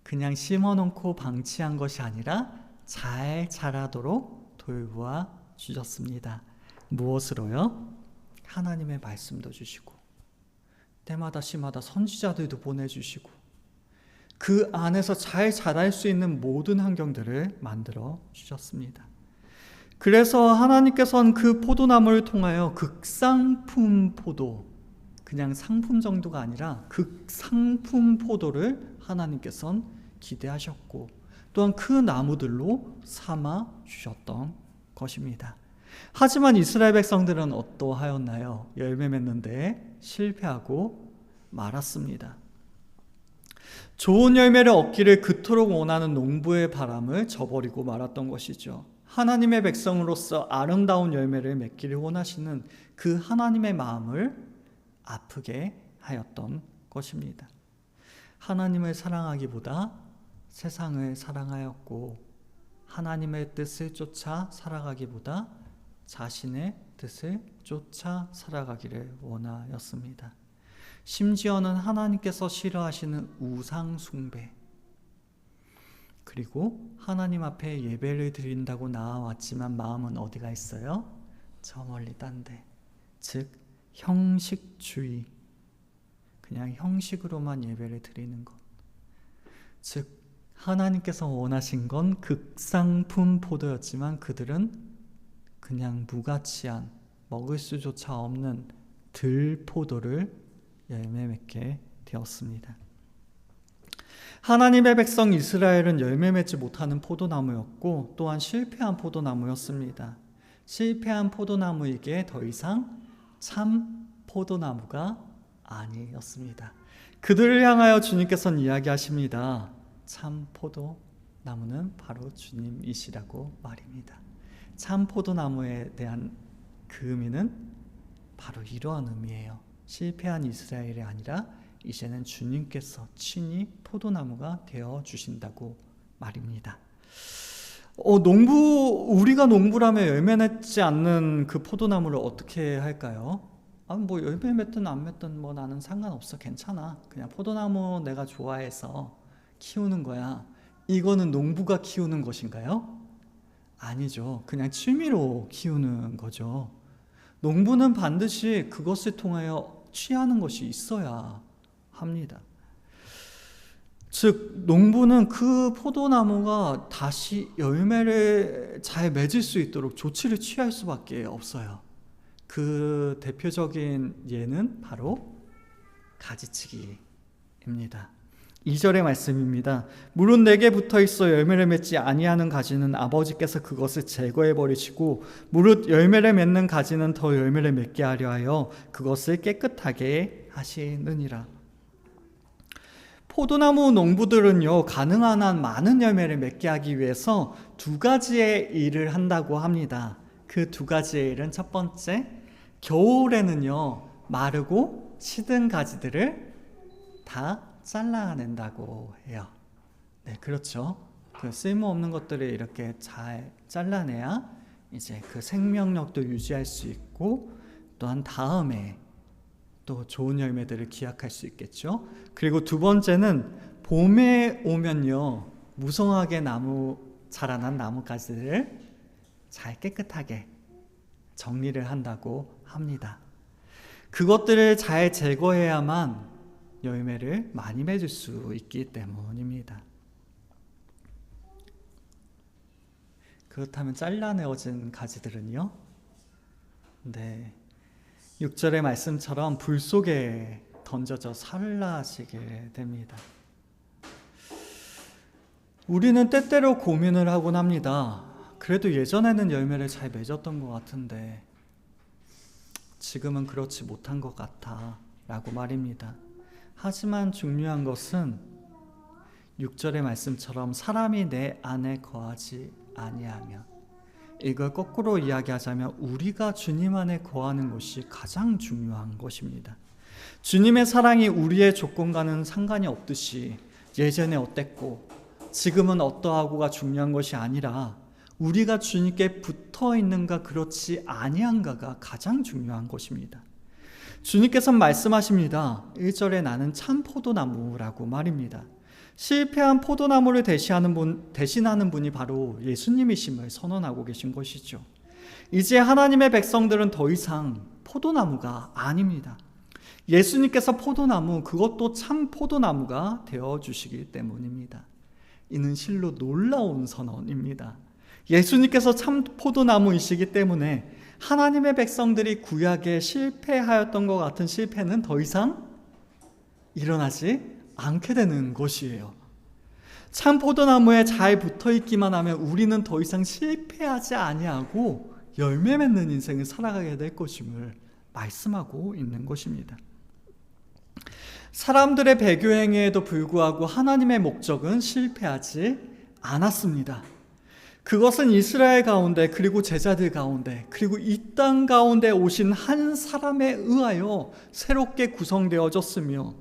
그냥 심어놓고 방치한 것이 아니라 잘 자라도록 돌보아 주셨습니다. 무엇으로요? 하나님의 말씀도 주시고 때마다 시마다 선지자들도 보내주시고 그 안에서 잘 자랄 수 있는 모든 환경들을 만들어 주셨습니다. 그래서 하나님께서는 그 포도나무를 통하여 극상품 포도, 그냥 상품 정도가 아니라 극상품 포도를 하나님께서는 기대하셨고 또한 그 나무들로 삼아 주셨던 것입니다. 하지만 이스라엘 백성들은 어떠하였나요? 열매 맺는데 실패하고 말았습니다. 좋은 열매를 얻기를 그토록 원하는 농부의 바람을 저버리고 말았던 것이죠. 하나님의 백성으로서 아름다운 열매를 맺기를 원하시는 그 하나님의 마음을 아프게 하였던 것입니다. 하나님을 사랑하기보다 세상을 사랑하였고 하나님의 뜻을 쫓아 살아가기보다 자신의 뜻을 쫓아 살아가기를 원하였습니다. 심지어는 하나님께서 싫어하시는 우상 숭배, 그리고 하나님 앞에 예배를 드린다고 나아왔지만 마음은 어디가 있어요? 저 멀리 딴 데, 즉 형식주의, 그냥 형식으로만 예배를 드리는 것. 즉 하나님께서 원하신 건 극상품 포도였지만 그들은 그냥 무가치한, 먹을 수조차 없는 들포도를 열매 맺게 되었습니다. 하나님의 백성 이스라엘은 열매 맺지 못하는 포도나무였고 또한 실패한 포도나무였습니다. 실패한 포도나무이기에 더 이상 참 포도나무가 아니었습니다. 그들을 향하여 주님께서는 이야기하십니다. 참 포도나무는 바로 주님이시라고 말입니다. 참 포도나무에 대한 그 의미는 바로 이러한 의미예요. 실패한 이스라엘이 아니라 이제는 주님께서 친히 포도나무가 되어 주신다고 말입니다. 우리가 농부라면 열매 맺지 않는 그 포도나무를 어떻게 할까요? 뭐 열매 맺든 안 맺든 뭐 나는 상관없어, 괜찮아. 그냥 포도나무 내가 좋아해서 키우는 거야. 이거는 농부가 키우는 것인가요? 아니죠. 그냥 취미로 키우는 거죠. 농부는 반드시 그것을 통하여 취하는 것이 있어야 합니다. 즉, 농부는 그 포도나무가 다시 열매를 잘 맺을 수 있도록 조치를 취할 수밖에 없어요. 그 대표적인 예는 바로 가지치기입니다. 2절의 말씀입니다. 물은 내게 붙어 있어 열매를 맺지 아니하는 가지는 아버지께서 그것을 제거해 버리시고 무릇 열매를 맺는 가지는 더 열매를 맺게 하려 하여 그것을 깨끗하게 하시느니라. 포도나무 농부들은요, 가능한 한 많은 열매를 맺게 하기 위해서 두 가지의 일을 한다고 합니다. 그 두 가지의 일은 첫 번째, 겨울에는요, 마르고 시든 가지들을 다 잘라낸다고 해요. 네, 그렇죠. 그 쓸모없는 것들을 이렇게 잘 잘라내야 이제 그 생명력도 유지할 수 있고 또한 다음에 또 좋은 열매들을 기약할 수 있겠죠. 그리고 두 번째는 봄에 오면요, 무성하게 자라난 나뭇가지를 잘 깨끗하게 정리를 한다고 합니다. 그것들을 잘 제거해야만 열매를 많이 맺을 수 있기 때문입니다. 그렇다면 잘라내어진 가지들은요? 네, 6절의 말씀처럼 불 속에 던져져 사라지게 됩니다. 우리는 때때로 고민을 하곤 합니다. 그래도 예전에는 열매를 잘 맺었던 것 같은데 지금은 그렇지 못한 것 같아 라고 말입니다. 하지만 중요한 것은 6절의 말씀처럼 사람이 내 안에 거하지 아니하면, 이걸 거꾸로 이야기하자면 우리가 주님 안에 거하는 것이 가장 중요한 것입니다. 주님의 사랑이 우리의 조건과는 상관이 없듯이 예전에 어땠고 지금은 어떠하고가 중요한 것이 아니라 우리가 주님께 붙어 있는가 그렇지 아니한가가 가장 중요한 것입니다. 주님께서 말씀하십니다. 1절에 나는 참 포도나무라고 말입니다. 실패한 포도나무를 대신하는 분이 바로 예수님이심을 선언하고 계신 것이죠. 이제 하나님의 백성들은 더 이상 포도나무가 아닙니다. 예수님께서 포도나무, 그것도 참 포도나무가 되어주시기 때문입니다. 이는 실로 놀라운 선언입니다. 예수님께서 참 포도나무이시기 때문에 하나님의 백성들이 구약에 실패하였던 것 같은 실패는 더 이상 일어나지 않게 되는 것이에요. 참 포도나무에 잘 붙어있기만 하면 우리는 더 이상 실패하지 아니하고 열매 맺는 인생을 살아가게 될 것임을 말씀하고 있는 것입니다. 사람들의 배교 행위에도 불구하고 하나님의 목적은 실패하지 않았습니다. 그것은 이스라엘 가운데, 그리고 제자들 가운데, 그리고 이 땅 가운데 오신 한 사람에 의하여 새롭게 구성되어졌으며,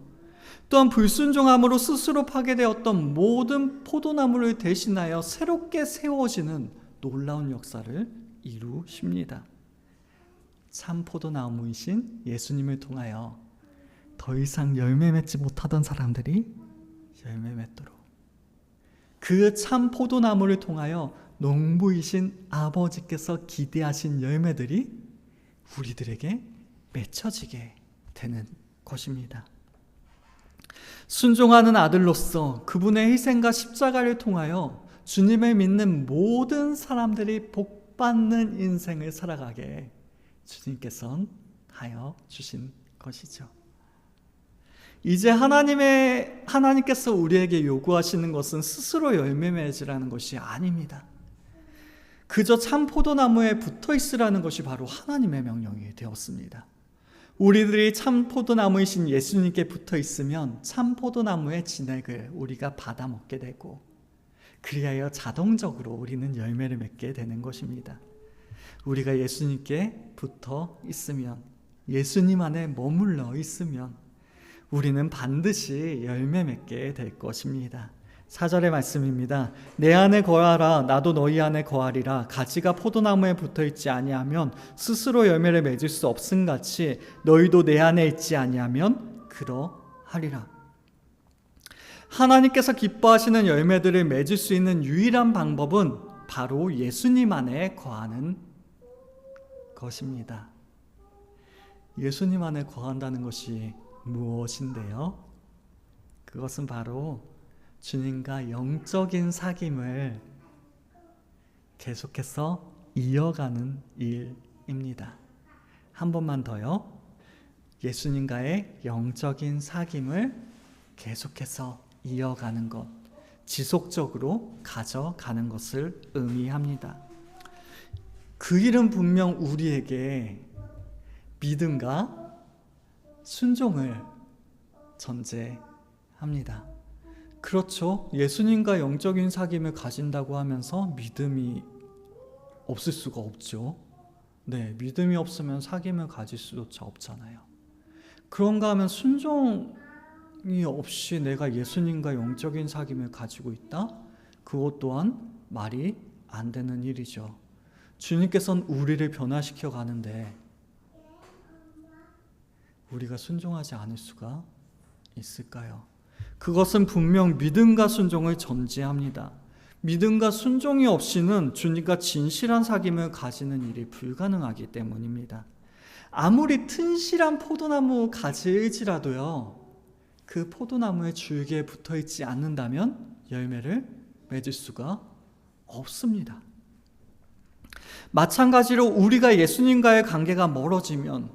또한 불순종함으로 스스로 파괴되었던 모든 포도나무를 대신하여 새롭게 세워지는 놀라운 역사를 이루십니다. 참 포도나무이신 예수님을 통하여 더 이상 열매 맺지 못하던 사람들이 열매 맺도록, 그 참 포도나무를 통하여 농부이신 아버지께서 기대하신 열매들이 우리들에게 맺혀지게 되는 것입니다. 순종하는 아들로서 그분의 희생과 십자가를 통하여 주님을 믿는 모든 사람들이 복받는 인생을 살아가게 주님께서는 하여 주신 것이죠. 이제 하나님께서 우리에게 요구하시는 것은 스스로 열매 맺으라는 것이 아닙니다. 그저 참 포도나무에 붙어 있으라는 것이 바로 하나님의 명령이 되었습니다. 우리들이 참 포도나무이신 예수님께 붙어 있으면 참 포도나무의 진액을 우리가 받아 먹게 되고, 그리하여 자동적으로 우리는 열매를 맺게 되는 것입니다. 우리가 예수님께 붙어 있으면, 예수님 안에 머물러 있으면 우리는 반드시 열매 맺게 될 것입니다. 4절의 말씀입니다. 내 안에 거하라, 나도 너희 안에 거하리라. 가지가 포도나무에 붙어있지 아니하면 스스로 열매를 맺을 수 없음같이 너희도 내 안에 있지 아니하면 그러하리라. 하나님께서 기뻐하시는 열매들을 맺을 수 있는 유일한 방법은 바로 예수님 안에 거하는 것입니다. 예수님 안에 거한다는 것이 무엇인데요? 그것은 바로 주님과 영적인 사귐을 계속해서 이어가는 일입니다. 한 번만 더요. 예수님과의 영적인 사귐을 계속해서 이어가는 것, 지속적으로 가져가는 것을 의미합니다. 그 일은 분명 우리에게 믿음과 순종을 전제합니다. 그렇죠. 예수님과 영적인 사귐을 가진다고 하면서 믿음이 없을 수가 없죠. 네, 믿음이 없으면 사귐을 가질 수조차 없잖아요. 그런가 하면 순종이 없이 내가 예수님과 영적인 사귐을 가지고 있다? 그것 또한 말이 안 되는 일이죠. 주님께서는 우리를 변화시켜 가는데 우리가 순종하지 않을 수가 있을까요? 그것은 분명 믿음과 순종을 전제합니다. 믿음과 순종이 없이는 주님과 진실한 사귐을 가지는 일이 불가능하기 때문입니다. 아무리 튼실한 포도나무 가지일지라도요, 그 포도나무의 줄기에 붙어있지 않는다면 열매를 맺을 수가 없습니다. 마찬가지로 우리가 예수님과의 관계가 멀어지면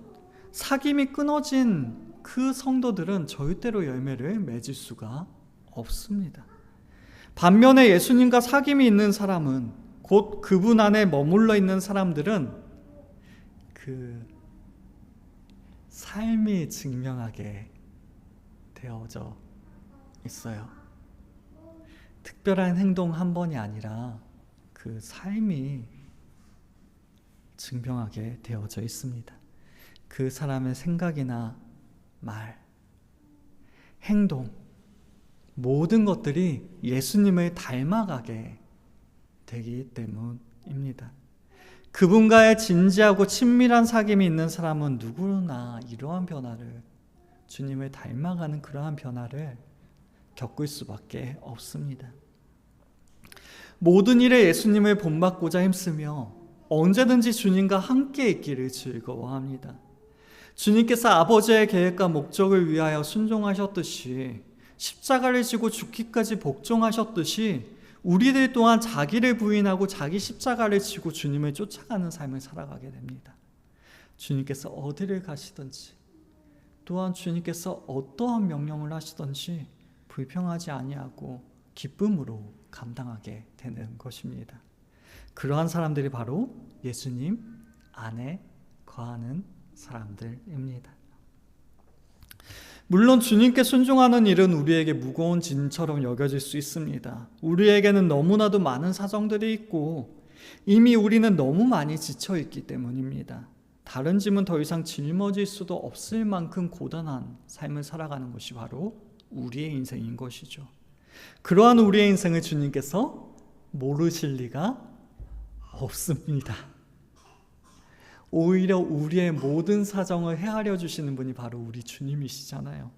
사귐이 끊어진 그 성도들은 절대로 열매를 맺을 수가 없습니다. 반면에 예수님과 사귐이 있는 사람은, 곧 그분 안에 머물러 있는 사람들은 그 삶이 증명하게 되어져 있어요. 특별한 행동 한 번이 아니라 그 삶이 증명하게 되어져 있습니다. 그 사람의 생각이나 말, 행동, 모든 것들이 예수님을 닮아가게 되기 때문입니다. 그분과의 진지하고 친밀한 사귐이 있는 사람은 누구나 이러한 변화를, 주님을 닮아가는 그러한 변화를 겪을 수밖에 없습니다. 모든 일에 예수님을 본받고자 힘쓰며 언제든지 주님과 함께 있기를 즐거워합니다. 주님께서 아버지의 계획과 목적을 위하여 순종하셨듯이, 십자가를 지고 죽기까지 복종하셨듯이 우리들 또한 자기를 부인하고 자기 십자가를 지고 주님을 쫓아가는 삶을 살아가게 됩니다. 주님께서 어디를 가시든지, 또한 주님께서 어떠한 명령을 하시든지 불평하지 아니하고 기쁨으로 감당하게 되는 것입니다. 그러한 사람들이 바로 예수님 안에 거하는 사람들입니다. 물론 주님께 순종하는 일은 우리에게 무거운 짐처럼 여겨질 수 있습니다. 우리에게는 너무나도 많은 사정들이 있고 이미 우리는 너무 많이 지쳐있기 때문입니다. 다른 짐은 더 이상 짊어질 수도 없을 만큼 고단한 삶을 살아가는 것이 바로 우리의 인생인 것이죠. 그러한 우리의 인생을 주님께서 모르실 리가 없습니다. 오히려 우리의 모든 사정을 헤아려 주시는 분이 바로 우리 주님이시잖아요.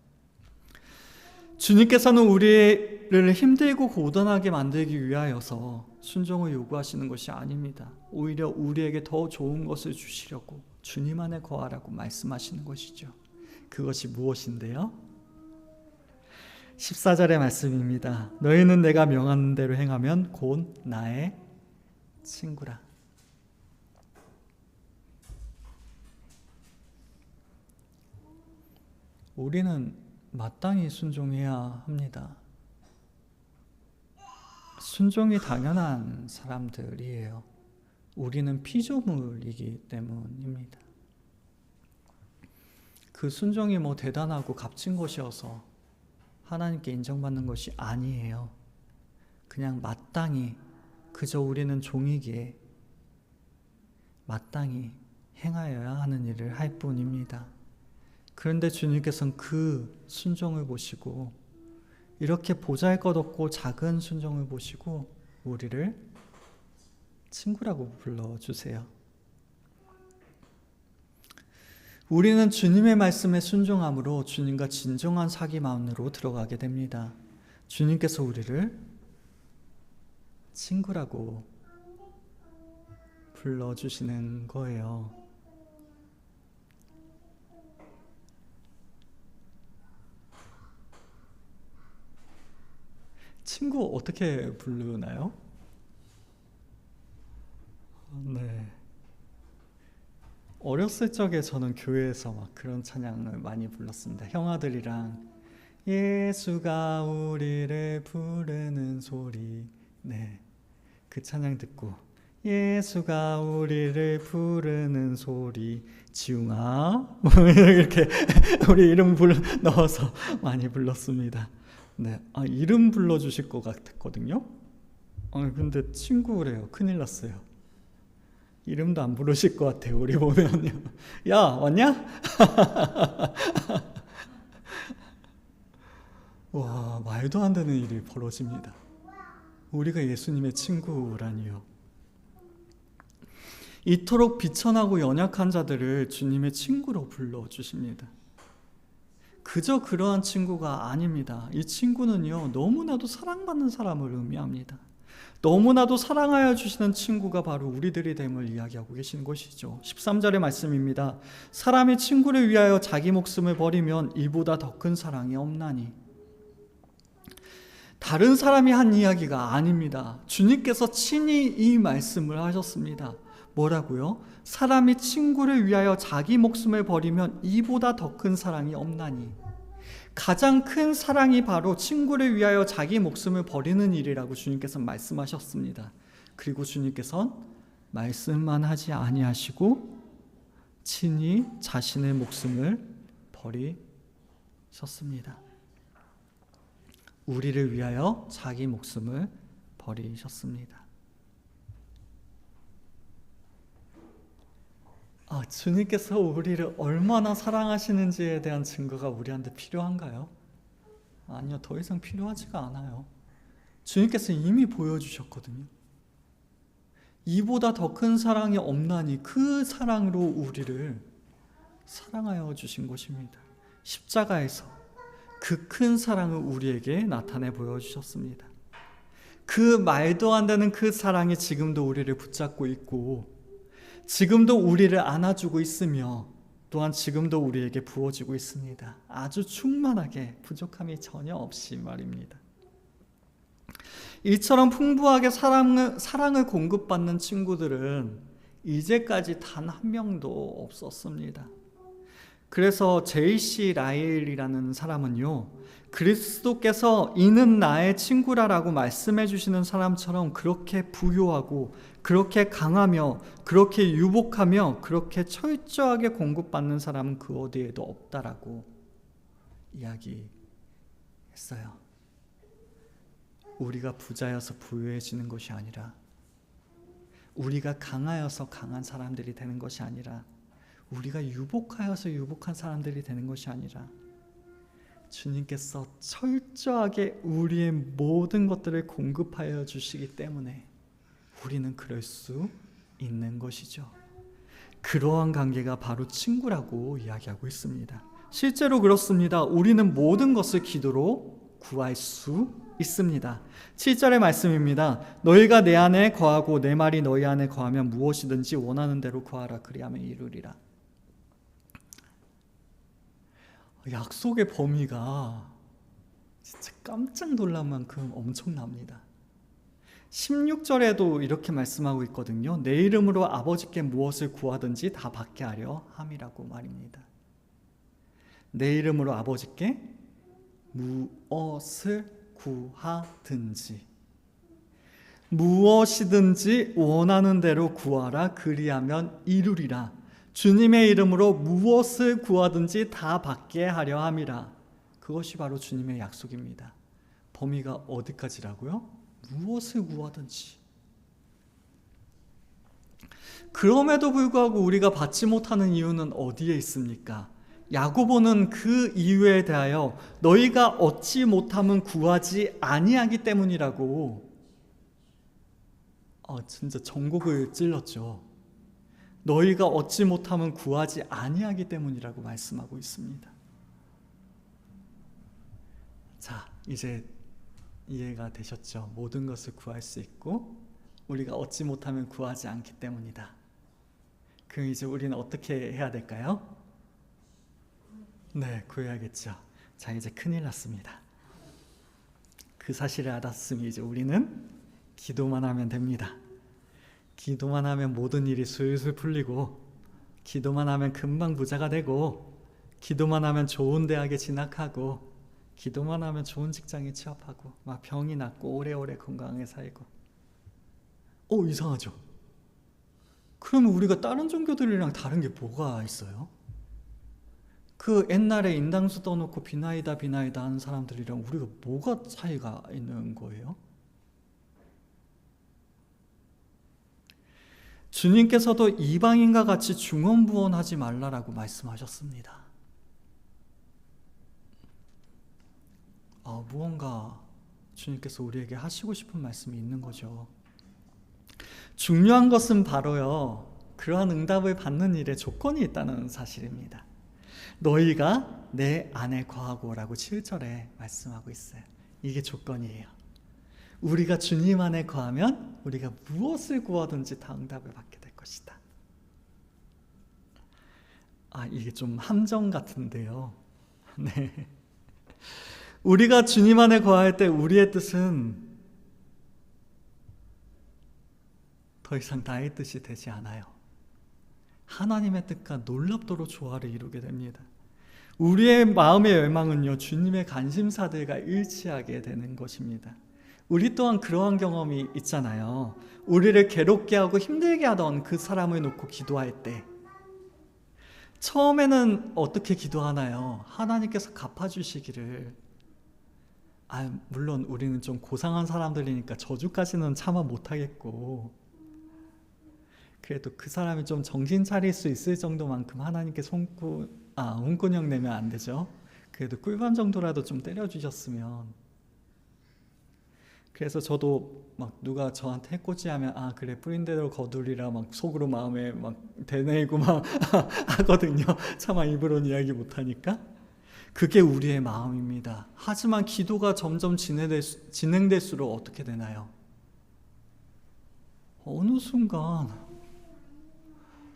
주님께서는 우리를 힘들고 고단하게 만들기 위하여서 순종을 요구하시는 것이 아닙니다. 오히려 우리에게 더 좋은 것을 주시려고 주님 안에 거하라고 말씀하시는 것이죠. 그것이 무엇인데요? 14절의 말씀입니다. 너희는 내가 명하는 대로 행하면 곧 나의 친구라. 우리는 마땅히 순종해야 합니다. 순종이 당연한 사람들이에요. 우리는 피조물이기 때문입니다. 그 순종이 대단하고 값진 것이어서 하나님께 인정받는 것이 아니에요. 그냥 마땅히, 그저 우리는 종이기에 마땅히 행하여야 하는 일을 할 뿐입니다. 그런데 주님께서는 그 순종을 보시고, 이렇게 보잘것없고 작은 순종을 보시고 우리를 친구라고 불러주세요. 우리는 주님의 말씀에 순종함으로 주님과 진정한 사귐 안으로 들어가게 됩니다. 주님께서 우리를 친구라고 불러주시는 거예요. 친구 어떻게 부르나요? 네. 어렸을 적에 저는 교회에서 막 그런 찬양을 많이 불렀습니다. 형아들이랑 예수가 우리를 부르는 소리. 네. 그 찬양 듣고 예수가 우리를 부르는 소리 지웅아 이렇게 우리 이름 넣어서 많이 불렀습니다. 네, 이름 불러주실 것 같았거든요. 근데 친구래요. 큰일 났어요. 이름도 안 부르실 것 같아요. 우리 보면요. 야, 왔냐? 와, 말도 안 되는 일이 벌어집니다. 우리가 예수님의 친구라니요. 이토록 비천하고 연약한 자들을 주님의 친구로 불러주십니다. 그저 그러한 친구가 아닙니다. 이 친구는요, 너무나도 사랑받는 사람을 의미합니다. 너무나도 사랑하여 주시는 친구가 바로 우리들이 됨을 이야기하고 계시는 것이죠. 13절의 말씀입니다. 사람이 친구를 위하여 자기 목숨을 버리면 이보다 더 큰 사랑이 없나니. 다른 사람이 한 이야기가 아닙니다. 주님께서 친히 이 말씀을 하셨습니다. 뭐라고요? 사람이 친구를 위하여 자기 목숨을 버리면 이보다 더 큰 사랑이 없나니. 가장 큰 사랑이 바로 친구를 위하여 자기 목숨을 버리는 일이라고 주님께서 말씀하셨습니다. 그리고 주님께서는 말씀만 하지 아니하시고 친히 자신의 목숨을 버리셨습니다. 우리를 위하여 자기 목숨을 버리셨습니다. 주님께서 우리를 얼마나 사랑하시는지에 대한 증거가 우리한테 필요한가요? 아니요, 더 이상 필요하지가 않아요. 주님께서 이미 보여주셨거든요. 이보다 더 큰 사랑이 없나니 그 사랑으로 우리를 사랑하여 주신 것입니다. 십자가에서 그 큰 사랑을 우리에게 나타내 보여주셨습니다. 그 말도 안 되는 그 사랑이 지금도 우리를 붙잡고 있고 지금도 우리를 안아주고 있으며 또한 지금도 우리에게 부어지고 있습니다. 아주 충만하게 부족함이 전혀 없이 말입니다. 이처럼 풍부하게 사랑을 공급받는 친구들은 이제까지 단 한 명도 없었습니다. 그래서 J.C. 라일이라는 사람은요, 그리스도께서 이는 나의 친구라라고 말씀해 주시는 사람처럼 그렇게 부유하고 그렇게 강하며 그렇게 유복하며 그렇게 철저하게 공급받는 사람은 그 어디에도 없다라고 이야기했어요. 우리가 부자여서 부유해지는 것이 아니라 우리가 강하여서 강한 사람들이 되는 것이 아니라 우리가 유복하여서 유복한 사람들이 되는 것이 아니라 주님께서 철저하게 우리의 모든 것들을 공급하여 주시기 때문에 우리는 그럴 수 있는 것이죠. 그러한 관계가 바로 친구라고 이야기하고 있습니다. 실제로 그렇습니다. 우리는 모든 것을 기도로 구할 수 있습니다. 7절의 말씀입니다. 너희가 내 안에 거하고 내 말이 너희 안에 거하면 무엇이든지 원하는 대로 구하라. 그리하면 이루리라. 약속의 범위가 진짜 깜짝 놀랄 만큼 엄청납니다. 16절에도 이렇게 말씀하고 있거든요. 내 이름으로 아버지께 무엇을 구하든지 다 받게 하려 함이라고 말입니다. 내 이름으로 아버지께 무엇을 구하든지 무엇이든지 원하는 대로 구하라. 그리하면 이루리라. 주님의 이름으로 무엇을 구하든지 다 받게 하려 함이라. 그것이 바로 주님의 약속입니다. 범위가 어디까지라고요? 무엇을 구하든지. 그럼에도 불구하고 우리가 받지 못하는 이유는 어디에 있습니까? 야고보는 그 이유에 대하여 너희가 얻지 못함은 구하지 아니하기 때문이라고 진짜 전곡을 찔렀죠. 너희가 얻지 못함은 구하지 아니하기 때문이라고 말씀하고 있습니다. 자, 이제 이해가 되셨죠? 모든 것을 구할 수 있고 우리가 얻지 못하면 구하지 않기 때문이다. 그럼 이제 우리는 어떻게 해야 될까요? 네, 구해야겠죠. 자, 이제 큰일 났습니다. 그 사실을 알았으면 이제 우리는 기도만 하면 됩니다. 기도만 하면 모든 일이 술술 풀리고, 기도만 하면 금방 부자가 되고, 기도만 하면 좋은 대학에 진학하고, 기도만 하면 좋은 직장에 취업하고, 막 병이 낫고 오래오래 건강하게 살고. 이상하죠? 그러면 우리가 다른 종교들이랑 다른 게 뭐가 있어요? 그 옛날에 인당수 떠놓고 비나이다 비나이다 하는 사람들이랑 우리가 뭐가 차이가 있는 거예요? 주님께서도 이방인과 같이 중언부언하지 말라라고 말씀하셨습니다. 무언가 주님께서 우리에게 하시고 싶은 말씀이 있는 거죠. 중요한 것은 바로요, 그러한 응답을 받는 일에 조건이 있다는 사실입니다. 너희가 내 안에 거하고라고 7절에 말씀하고 있어요. 이게 조건이에요. 우리가 주님 안에 거하면 우리가 무엇을 구하든지 다 응답을 받게 될 것이다. 이게 좀 함정 같은데요. 네. 우리가 주님 안에 거할 때 우리의 뜻은 더 이상 나의 뜻이 되지 않아요. 하나님의 뜻과 놀랍도록 조화를 이루게 됩니다. 우리의 마음의 열망은요, 주님의 관심사들과 일치하게 되는 것입니다. 우리 또한 그러한 경험이 있잖아요. 우리를 괴롭게 하고 힘들게 하던 그 사람을 놓고 기도할 때 처음에는 어떻게 기도하나요? 하나님께서 갚아주시기를. 물론 우리는 좀 고상한 사람들이니까 저주까지는 참아 못하겠고, 그래도 그 사람이 좀 정신 차릴 수 있을 정도만큼 하나님께 혼꾸녕 내면 안 되죠. 그래도 꿀밤 정도라도 좀 때려주셨으면. 그래서 저도 막 누가 저한테 해코지하면 그래 뿌린 대로 거두리라 막 속으로 마음에 막 되뇌이고 막 하거든요. 차마 입으로는 이야기 못하니까. 그게 우리의 마음입니다. 하지만 기도가 점점 진행될수록 어떻게 되나요? 어느 순간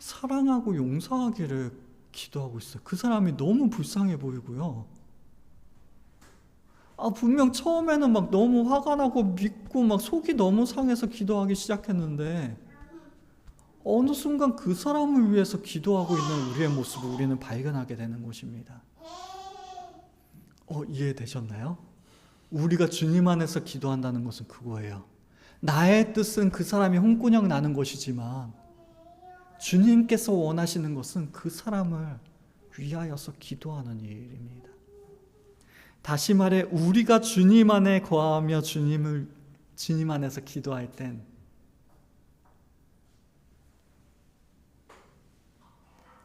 사랑하고 용서하기를 기도하고 있어요. 그 사람이 너무 불쌍해 보이고요. 분명 처음에는 막 너무 화가 나고 믿고 막 속이 너무 상해서 기도하기 시작했는데 어느 순간 그 사람을 위해서 기도하고 있는 우리의 모습을 우리는 발견하게 되는 것입니다. 이해되셨나요? 우리가 주님 안에서 기도한다는 것은 그거예요. 나의 뜻은 그 사람이 홍군형 나는 것이지만 주님께서 원하시는 것은 그 사람을 위하여서 기도하는 일입니다. 다시 말해 우리가 주님 안에 거하며 주님 안에서 기도할 땐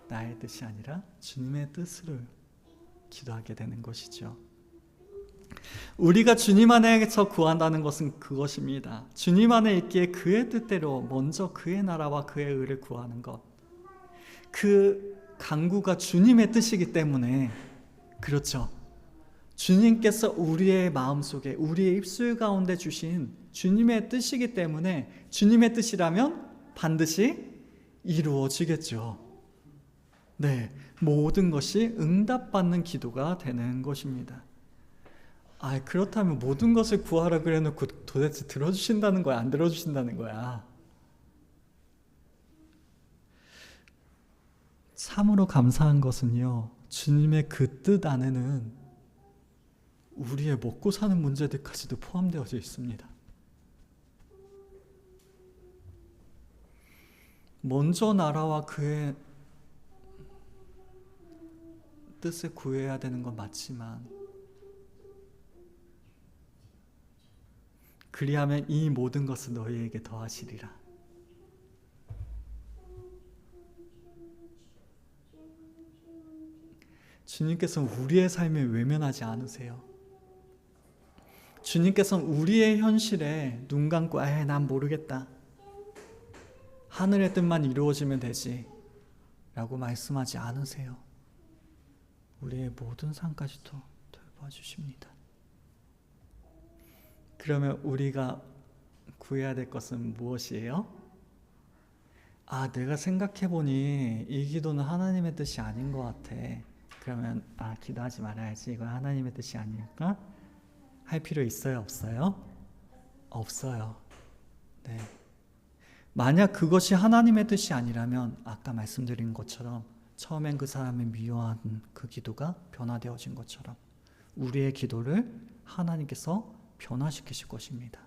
나의 뜻이 아니라 주님의 뜻을 기도하게 되는 것이죠. 우리가 주님 안에서 구한다는 것은 그것입니다. 주님 안에 있기에 그의 뜻대로 먼저 그의 나라와 그의 의를 구하는 것. 그 간구가 주님의 뜻이기 때문에 그렇죠. 주님께서 우리의 마음속에 우리의 입술 가운데 주신 주님의 뜻이기 때문에 주님의 뜻이라면 반드시 이루어지겠죠. 네, 모든 것이 응답받는 기도가 되는 것입니다. 그렇다면 모든 것을 구하라 그래놓고 도대체 들어주신다는 거야? 안 들어주신다는 거야? 참으로 감사한 것은요, 주님의 그 뜻 안에는 우리의 먹고 사는 문제들까지도 포함되어져 있습니다. 먼저 나라와 그의 뜻을 구해야 되는 건 맞지만 그리하면 이 모든 것을 너희에게 더하시리라. 주님께서는 우리의 삶에 외면하지 않으세요. 주님께서는 우리의 현실에 눈 감고 난 모르겠다. 하늘의 뜻만 이루어지면 되지 라고 말씀하지 않으세요. 우리의 모든 삶까지도 돌봐주십니다. 그러면 우리가 구해야 될 것은 무엇이에요? 내가 생각해보니 이 기도는 하나님의 뜻이 아닌 것 같아. 그러면 기도하지 말아야지. 이건 하나님의 뜻이 아닐까? 할 필요 있어요? 없어요? 없어요. 네. 만약 그것이 하나님의 뜻이 아니라면 아까 말씀드린 것처럼 처음엔 그 사람의 미워한 그 기도가 변화되어진 것처럼 우리의 기도를 하나님께서 변화시키실 것입니다.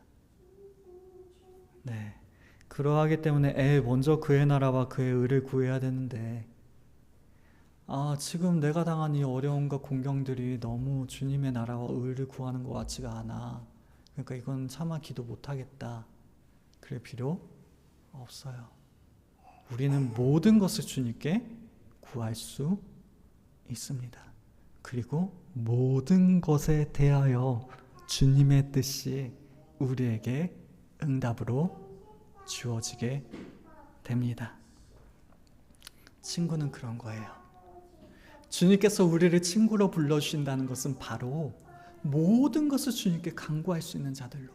네. 그러하기 때문에 먼저 그의 나라와 그의 의를 구해야 되는데 지금 내가 당한 이 어려움과 공경들이 너무 주님의 나라와 의를 구하는 것 같지가 않아. 그러니까 이건 차마 기도 못하겠다. 그럴 필요 없어요. 우리는 모든 것을 주님께 구할 수 있습니다. 그리고 모든 것에 대하여 주님의 뜻이 우리에게 응답으로 주어지게 됩니다. 친구는 그런 거예요. 주님께서 우리를 친구로 불러주신다는 것은 바로 모든 것을 주님께 간구할 수 있는 자들로,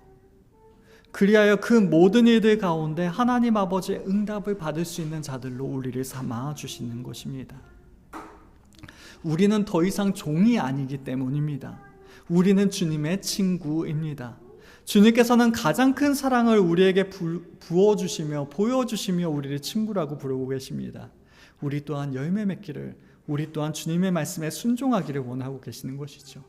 그리하여 그 모든 일들 가운데 하나님 아버지의 응답을 받을 수 있는 자들로 우리를 삼아 주시는 것입니다. 우리는 더 이상 종이 아니기 때문입니다. 우리는 주님의 친구입니다. 주님께서는 가장 큰 사랑을 우리에게 부어주시며 보여주시며 우리를 친구라고 부르고 계십니다. 우리 또한 열매 맺기를, 우리 또한 주님의 말씀에 순종하기를 원하고 계시는 것이죠.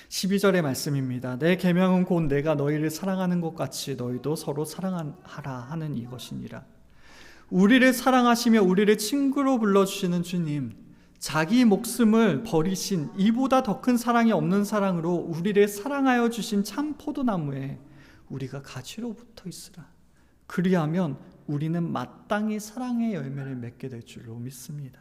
12절의 말씀입니다. 내 계명은 곧 내가 너희를 사랑하는 것 같이 너희도 서로 사랑하라 하는 이것이니라. 우리를 사랑하시며 우리를 친구로 불러주시는 주님, 자기 목숨을 버리신 이보다 더 큰 사랑이 없는 사랑으로 우리를 사랑하여 주신 참 포도나무에 우리가 가지로 붙어 있으라. 그리하면 우리는 마땅히 사랑의 열매를 맺게 될 줄로 믿습니다.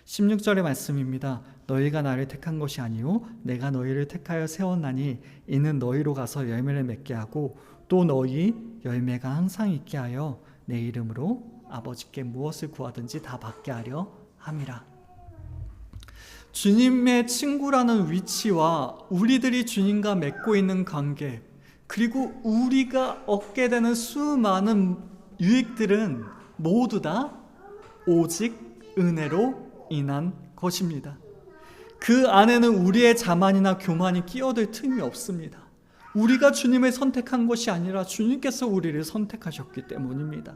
16절의 말씀입니다. 너희가 나를 택한 것이 아니요 내가 너희를 택하여 세웠나니 이는 너희로 가서 열매를 맺게 하고 또 너희 열매가 항상 있게 하여 내 이름으로 아버지께 무엇을 구하든지 다 받게 하려 함이라. 주님의 친구라는 위치와 우리들이 주님과 맺고 있는 관계, 그리고 우리가 얻게 되는 수많은 유익들은 모두 다 오직 은혜로 인한 것입니다. 그 안에는 우리의 자만이나 교만이 끼어들 틈이 없습니다. 우리가 주님을 선택한 것이 아니라 주님께서 우리를 선택하셨기 때문입니다.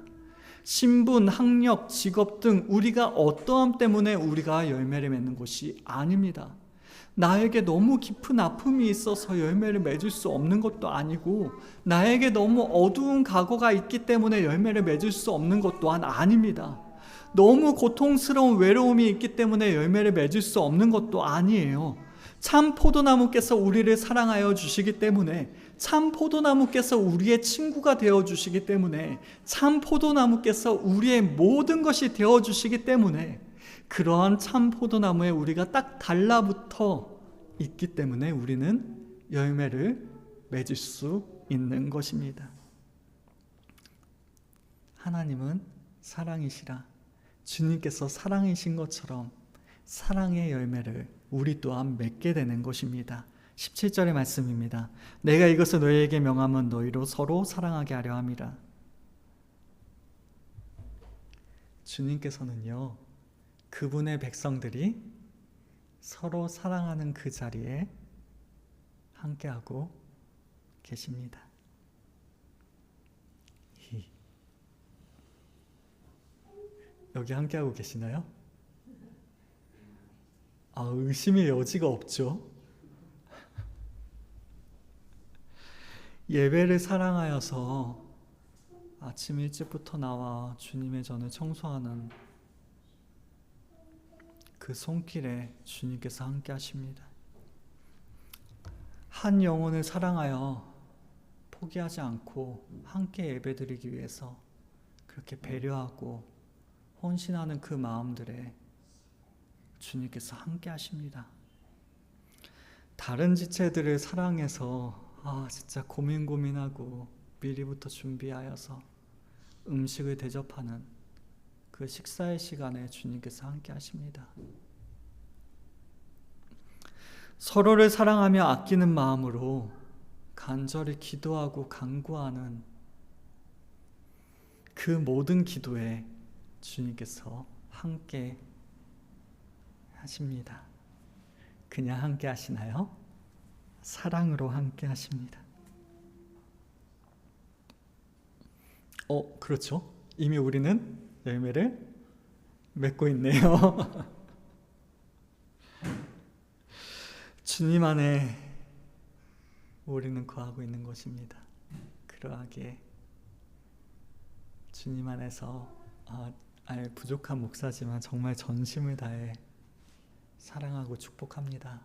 신분, 학력, 직업 등 우리가 어떠함 때문에 우리가 열매를 맺는 것이 아닙니다. 나에게 너무 깊은 아픔이 있어서 열매를 맺을 수 없는 것도 아니고, 나에게 너무 어두운 과거가 있기 때문에 열매를 맺을 수 없는 것 또한 아닙니다. 너무 고통스러운 외로움이 있기 때문에 열매를 맺을 수 없는 것도 아니에요. 참 포도나무께서 우리를 사랑하여 주시기 때문에, 참 포도나무께서 우리의 친구가 되어 주시기 때문에, 참 포도나무께서 우리의 모든 것이 되어 주시기 때문에, 그러한 참 포도나무에 우리가 딱 달라붙어 있기 때문에 우리는 열매를 맺을 수 있는 것입니다. 하나님은 사랑이시라. 주님께서 사랑이신 것처럼 사랑의 열매를 우리 또한 맺게 되는 것입니다. 17절의 말씀입니다. 내가 이것을 너희에게 명하면 너희로 서로 사랑하게 하려 함이라. 주님께서는요, 그분의 백성들이 서로 사랑하는 그 자리에 함께하고 계십니다. 여기 함께하고 계시나요? 의심의 여지가 없죠. 예배를 사랑하여서 아침 일찍부터 나와 주님의 전을 청소하는 그 손길에 주님께서 함께 하십니다. 한 영혼을 사랑하여 포기하지 않고 함께 예배드리기 위해서 그렇게 배려하고 헌신하는 그 마음들에 주님께서 함께 하십니다. 다른 지체들을 사랑해서 진짜 고민하고 미리부터 준비하여서 음식을 대접하는 그 식사의 시간에 주님께서 함께 하십니다. 서로를 사랑하며 아끼는 마음으로 간절히 기도하고 간구하는 그 모든 기도에 주님께서 함께 하십니다. 그냥 함께 하시나요? 사랑으로 함께 하십니다. 그렇죠. 이미 우리는 열매를 맺고 있네요. 주님 안에 우리는 거하고 있는 것입니다. 그러하기에 주님 안에서 부족한 목사지만 정말 전심을 다해 사랑하고 축복합니다.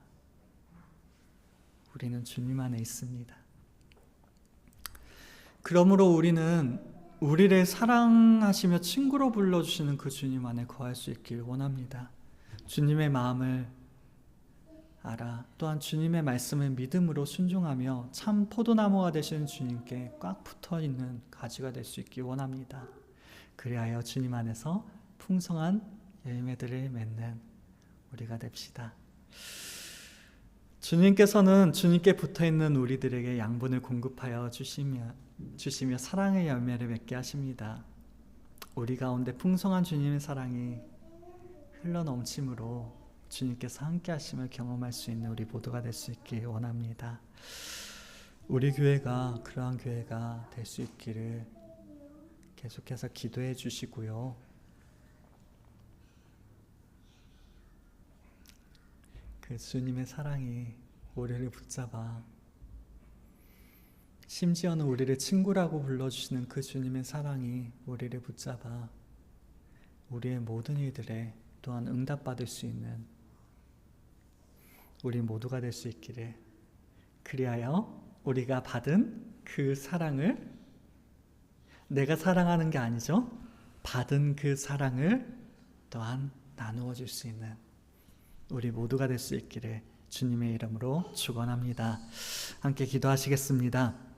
우리는 주님 안에 있습니다. 그러므로 우리는 우리를 사랑하시며 친구로 불러주시는 그 주님 안에 거할 수 있길 원합니다. 주님의 마음을 알아 또한 주님의 말씀을 믿음으로 순종하며 참 포도나무가 되시는 주님께 꽉 붙어있는 가지가 될 수 있길 원합니다. 그리하여 주님 안에서 풍성한 열매들을 맺는 우리가 됩시다. 주님께서는 주님께 붙어있는 우리들에게 양분을 공급하여 주시며 사랑의 열매를 맺게 하십니다. 우리 가운데 풍성한 주님의 사랑이 흘러넘침으로 주님께서 함께 하심을 경험할 수 있는 우리 모두가 될 수 있길 원합니다. 우리 교회가 그러한 교회가 될 수 있기를 계속해서 기도해 주시고요. 그 주님의 사랑이 우리를 붙잡아 심지어는 우리를 친구라고 불러주시는 그 주님의 사랑이 우리를 붙잡아 우리의 모든 일들에 또한 응답받을 수 있는 우리 모두가 될 수 있기를, 그리하여 우리가 받은 그 사랑을, 내가 사랑하는 게 아니죠, 받은 그 사랑을 또한 나누어 줄 수 있는 우리 모두가 될 수 있기를 주님의 이름으로 축원합니다. 함께 기도하시겠습니다.